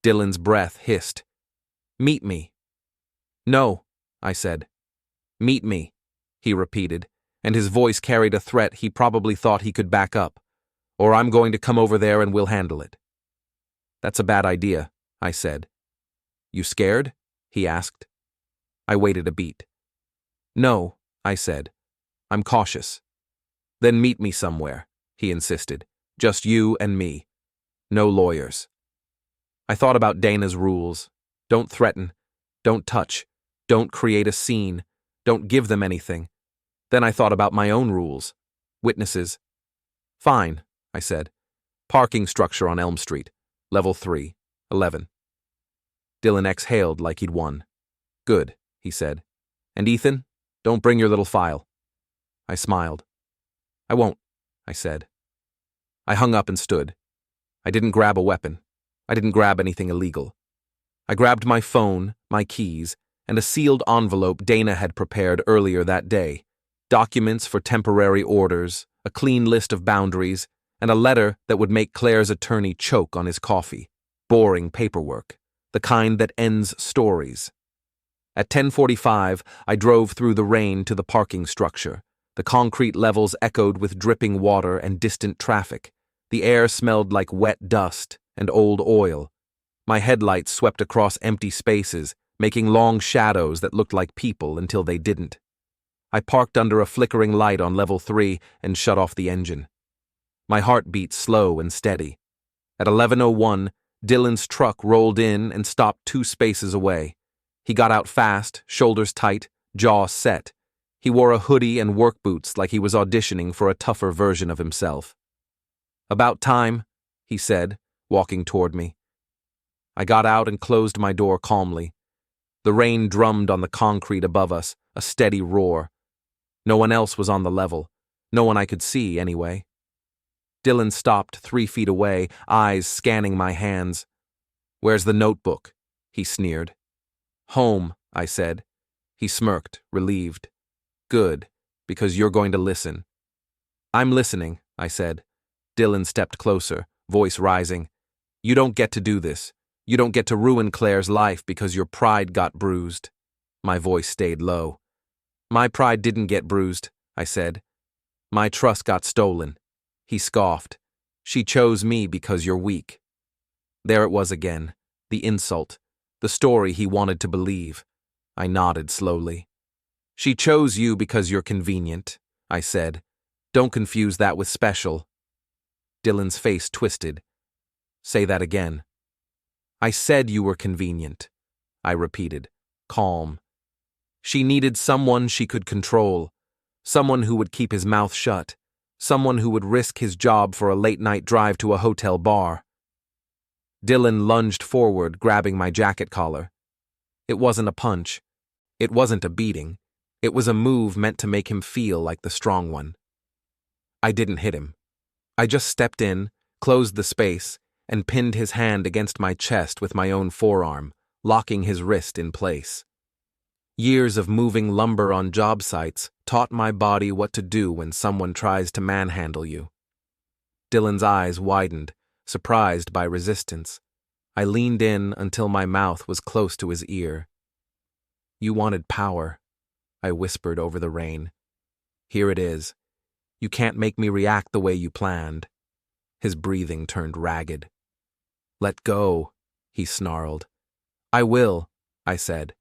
Dylan's breath hissed. Meet me. No, I said. Meet me, he repeated, and his voice carried a threat he probably thought he could back up. Or I'm going to come over there and we'll handle it. That's a bad idea, I said. You scared? He asked. I waited a beat. No, I said. I'm cautious. Then meet me somewhere, he insisted. Just you and me. No lawyers. I thought about Dana's rules. Don't threaten. Don't touch. Don't create a scene. Don't give them anything. Then I thought about my own rules. Witnesses. Fine, I said. Parking structure on Elm Street. Level 3, 11. Dylan exhaled like he'd won. Good, he said. And Ethan, don't bring your little file. I smiled. I won't, I said. I hung up and stood. I didn't grab a weapon. I didn't grab anything illegal. I grabbed my phone, my keys, and a sealed envelope Dana had prepared earlier that day. Documents for temporary orders, a clean list of boundaries, and a letter that would make Claire's attorney choke on his coffee. Boring paperwork, the kind that ends stories. At 10:45, I drove through the rain to the parking structure. The concrete levels echoed with dripping water and distant traffic. The air smelled like wet dust and old oil. My headlights swept across empty spaces, making long shadows that looked like people until they didn't. I parked under a flickering light on level 3 and shut off the engine. My heart beat slow and steady. At 11:01, Dylan's truck rolled in and stopped 2 spaces away. He got out fast, shoulders tight, jaw set. He wore a hoodie and work boots like he was auditioning for a tougher version of himself. About time, he said, walking toward me. I got out and closed my door calmly. The rain drummed on the concrete above us, a steady roar. No one else was on the level. No one I could see, anyway. Dylan stopped 3 feet away, eyes scanning my hands. Where's the notebook? He sneered. Home, I said. He smirked, relieved. Good, because you're going to listen. I'm listening, I said. Dylan stepped closer, voice rising. You don't get to do this. You don't get to ruin Claire's life because your pride got bruised. My voice stayed low. My pride didn't get bruised, I said. My trust got stolen. He scoffed. She chose me because you're weak. There it was again, the insult, the story he wanted to believe. I nodded slowly. She chose you because you're convenient, I said. Don't confuse that with special. Dylan's face twisted. Say that again. I said you were convenient, I repeated, calm. She needed someone she could control, someone who would keep his mouth shut, someone who would risk his job for a late-night drive to a hotel bar. Dylan lunged forward, grabbing my jacket collar. It wasn't a punch. It wasn't a beating. It was a move meant to make him feel like the strong one. I didn't hit him. I just stepped in, closed the space, and pinned his hand against my chest with my own forearm, locking his wrist in place. Years of moving lumber on job sites taught my body what to do when someone tries to manhandle you. Dylan's eyes widened, surprised by resistance. I leaned in until my mouth was close to his ear. You wanted power, I whispered over the rain. Here it is. You can't make me react the way you planned. His breathing turned ragged. Let go, he snarled. I will, I said.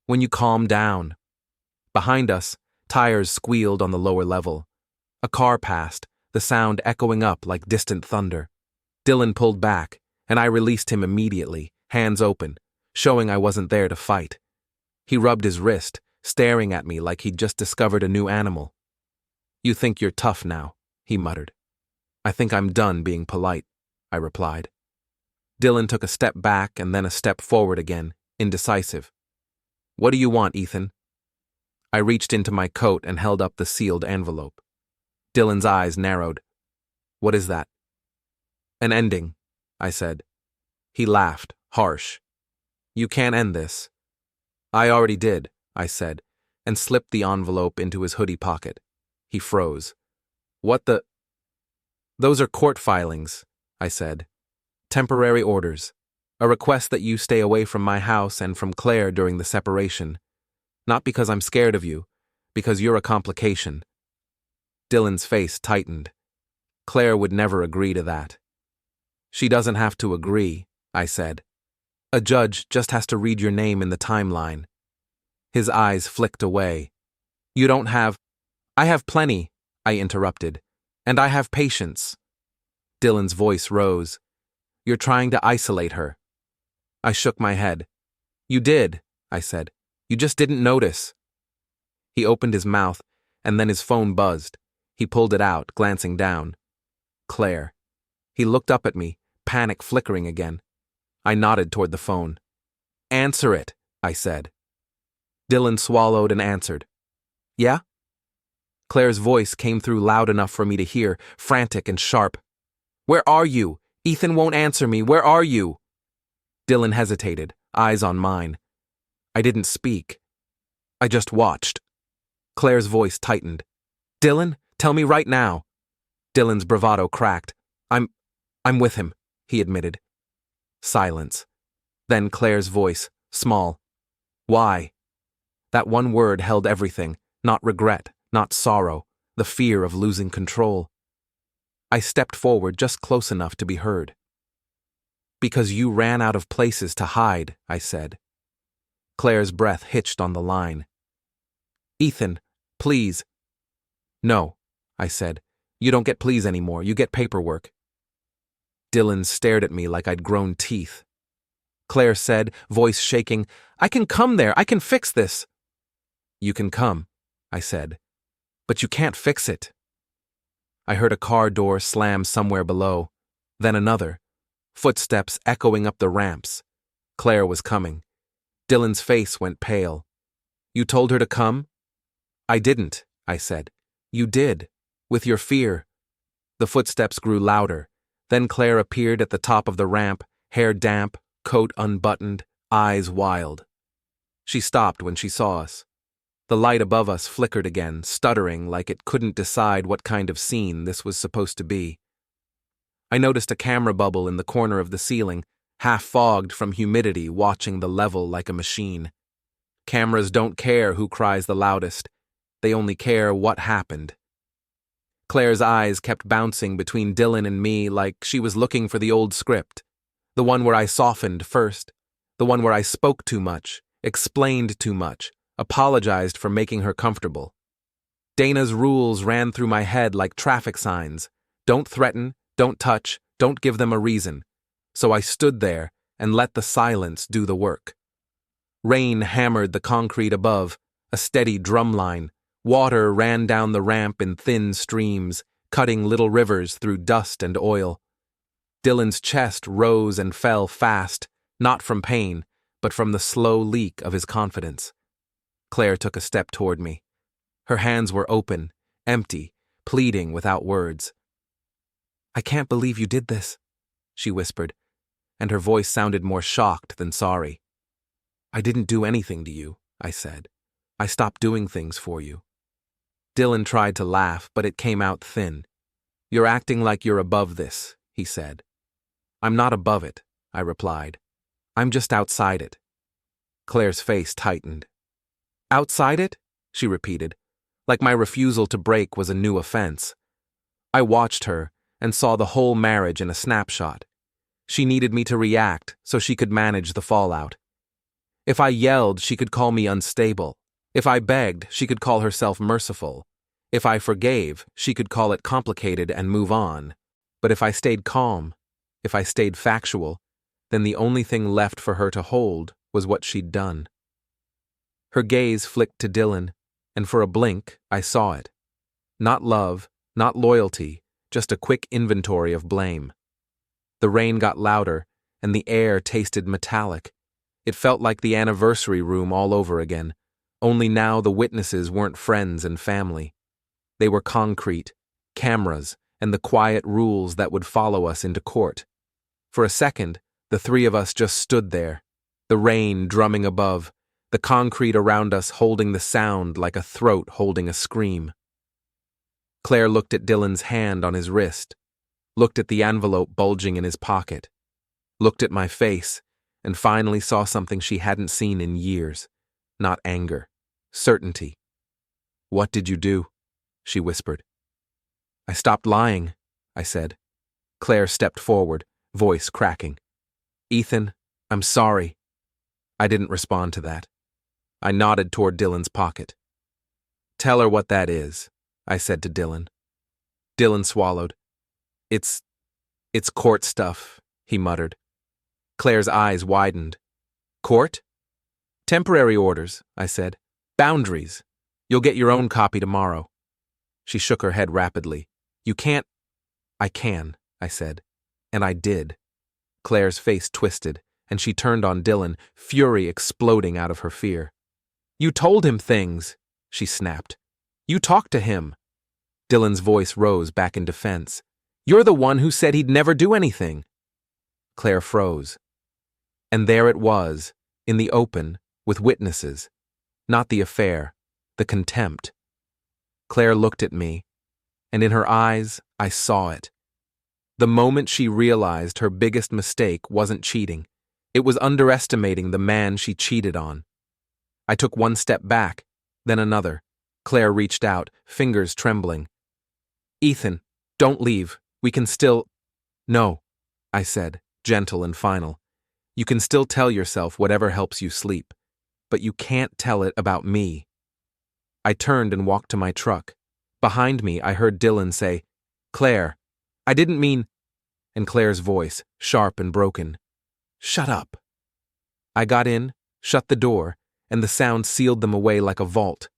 When you calm down. Behind us, tires squealed on the lower level. A car passed, the sound echoing up like distant thunder. Dylan pulled back, and I released him immediately, hands open, showing I wasn't there to fight. He rubbed his wrist, staring at me like he'd just discovered a new animal. "You think you're tough now," he muttered. "I think I'm done being polite," I replied. Dylan took a step back and then a step forward again, indecisive. "What do you want, Ethan?" I reached into my coat and held up the sealed envelope. Dylan's eyes narrowed. "What is that?" "An ending," I said. He laughed, harsh. "You can't end this." "I already did," I said, and slipped the envelope into his hoodie pocket. He froze. "What the—" "Those are court filings," I said. "Temporary orders. A request that you stay away from my house and from Claire during the separation. Not because I'm scared of you, because you're a complication." Dylan's face tightened. Claire would never agree to that. "She doesn't have to agree," I said. "A judge just has to read your name in the timeline." His eyes flicked away. "You don't have—" "I have plenty," I interrupted. "And I have patience." Dylan's voice rose. "You're trying to isolate her." I shook my head. "You did," I said. "You just didn't notice." He opened his mouth, and then his phone buzzed. He pulled it out, glancing down. Claire. He looked up at me, panic flickering again. I nodded toward the phone. "Answer it," I said. Dylan swallowed and answered. "Yeah?" Claire's voice came through loud enough for me to hear, frantic and sharp. "Where are you? Ethan won't answer me. Where are you?" Dylan hesitated, eyes on mine. I didn't speak. I just watched. Claire's voice tightened. "Dylan, tell me right now." Dylan's bravado cracked. I'm with him," he admitted. Silence. Then Claire's voice, small. "Why?" That one word held everything, not regret, not sorrow, the fear of losing control. I stepped forward just close enough to be heard. "Because you ran out of places to hide," I said. Claire's breath hitched on the line. "Ethan, please." "No," I said. "You don't get please anymore, you get paperwork." Dylan stared at me like I'd grown teeth. Claire said, voice shaking, "I can come there, I can fix this." "You can come," I said, "but you can't fix it." I heard a car door slam somewhere below, then another, footsteps echoing up the ramps. Claire was coming. Dylan's face went pale. "You told her to come?" "I didn't," I said. "You did, with your fear." The footsteps grew louder. Then Claire appeared at the top of the ramp, hair damp, coat unbuttoned, eyes wild. She stopped when she saw us. The light above us flickered again, stuttering like it couldn't decide what kind of scene this was supposed to be. I noticed a camera bubble in the corner of the ceiling, half fogged from humidity, watching the level like a machine. Cameras don't care who cries the loudest. They only care what happened. Claire's eyes kept bouncing between Dylan and me like she was looking for the old script. The one where I softened first. The one where I spoke too much, explained too much, apologized for making her comfortable. Dana's rules ran through my head like traffic signs. Don't threaten, don't touch, don't give them a reason. So I stood there and let the silence do the work. Rain hammered the concrete above, a steady drumline. Water ran down the ramp in thin streams, cutting little rivers through dust and oil. Dylan's chest rose and fell fast, not from pain, but from the slow leak of his confidence. Claire took a step toward me. Her hands were open, empty, pleading without words. "I can't believe you did this," she whispered, and her voice sounded more shocked than sorry. "I didn't do anything to you," I said. "I stopped doing things for you." Dylan tried to laugh, but it came out thin. "You're acting like you're above this," he said. "I'm not above it," I replied. "I'm just outside it." Claire's face tightened. "Outside it?" she repeated, like my refusal to break was a new offense. I watched her and saw the whole marriage in a snapshot. She needed me to react so she could manage the fallout. If I yelled, she could call me unstable. If I begged, she could call herself merciful. If I forgave, she could call it complicated and move on. But if I stayed calm, if I stayed factual, then the only thing left for her to hold was what she'd done. Her gaze flicked to Dylan, and for a blink, I saw it. Not love, not loyalty, just a quick inventory of blame. The rain got louder, and the air tasted metallic. It felt like the anniversary room all over again, only now the witnesses weren't friends and family. They were concrete, cameras, and the quiet rules that would follow us into court. For a second, the three of us just stood there, the rain drumming above, the concrete around us holding the sound like a throat holding a scream. Claire looked at Dylan's hand on his wrist, looked at the envelope bulging in his pocket, looked at my face, and finally saw something she hadn't seen in years. Not anger, certainty. "What did you do?" she whispered. "I stopped lying," I said. Claire stepped forward, voice cracking. "Ethan, I'm sorry." I didn't respond to that. I nodded toward Dylan's pocket. "Tell her what that is," I said to Dylan. Dylan swallowed. It's court stuff," he muttered. Claire's eyes widened. "Court?" "Temporary orders," I said. "Boundaries. You'll get your own copy tomorrow." She shook her head rapidly. "You can't." "I can," I said. And I did. Claire's face twisted, and she turned on Dylan, fury exploding out of her fear. "You told him things," she snapped. "You talked to him." Dylan's voice rose back in defense. "You're the one who said he'd never do anything." Claire froze. And there it was, in the open, with witnesses. Not the affair, the contempt. Claire looked at me, and in her eyes, I saw it. The moment she realized her biggest mistake wasn't cheating. It was underestimating the man she cheated on. I took one step back, then another. Claire reached out, fingers trembling. "Ethan, don't leave. We can still—" "No," I said, gentle and final. "You can still tell yourself whatever helps you sleep, but you can't tell it about me." I turned and walked to my truck. Behind me, I heard Dylan say, "Claire, I didn't mean—" And Claire's voice, sharp and broken, "Shut up." I got in, shut the door, and the sound sealed them away like a vault.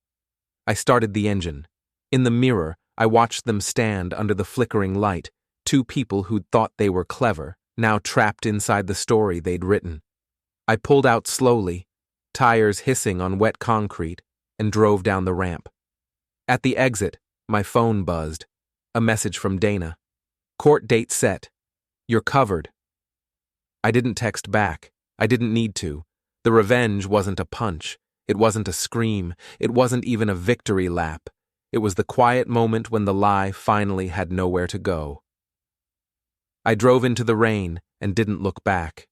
I started the engine. In the mirror, I watched them stand under the flickering light, two people who'd thought they were clever, now trapped inside the story they'd written. I pulled out slowly, tires hissing on wet concrete, and drove down the ramp. At the exit, my phone buzzed. A message from Dana. "Court date set. You're covered." I didn't text back. I didn't need to. The revenge wasn't a punch. It wasn't a scream. It wasn't even a victory lap. It was the quiet moment when the lie finally had nowhere to go. I drove into the rain and didn't look back.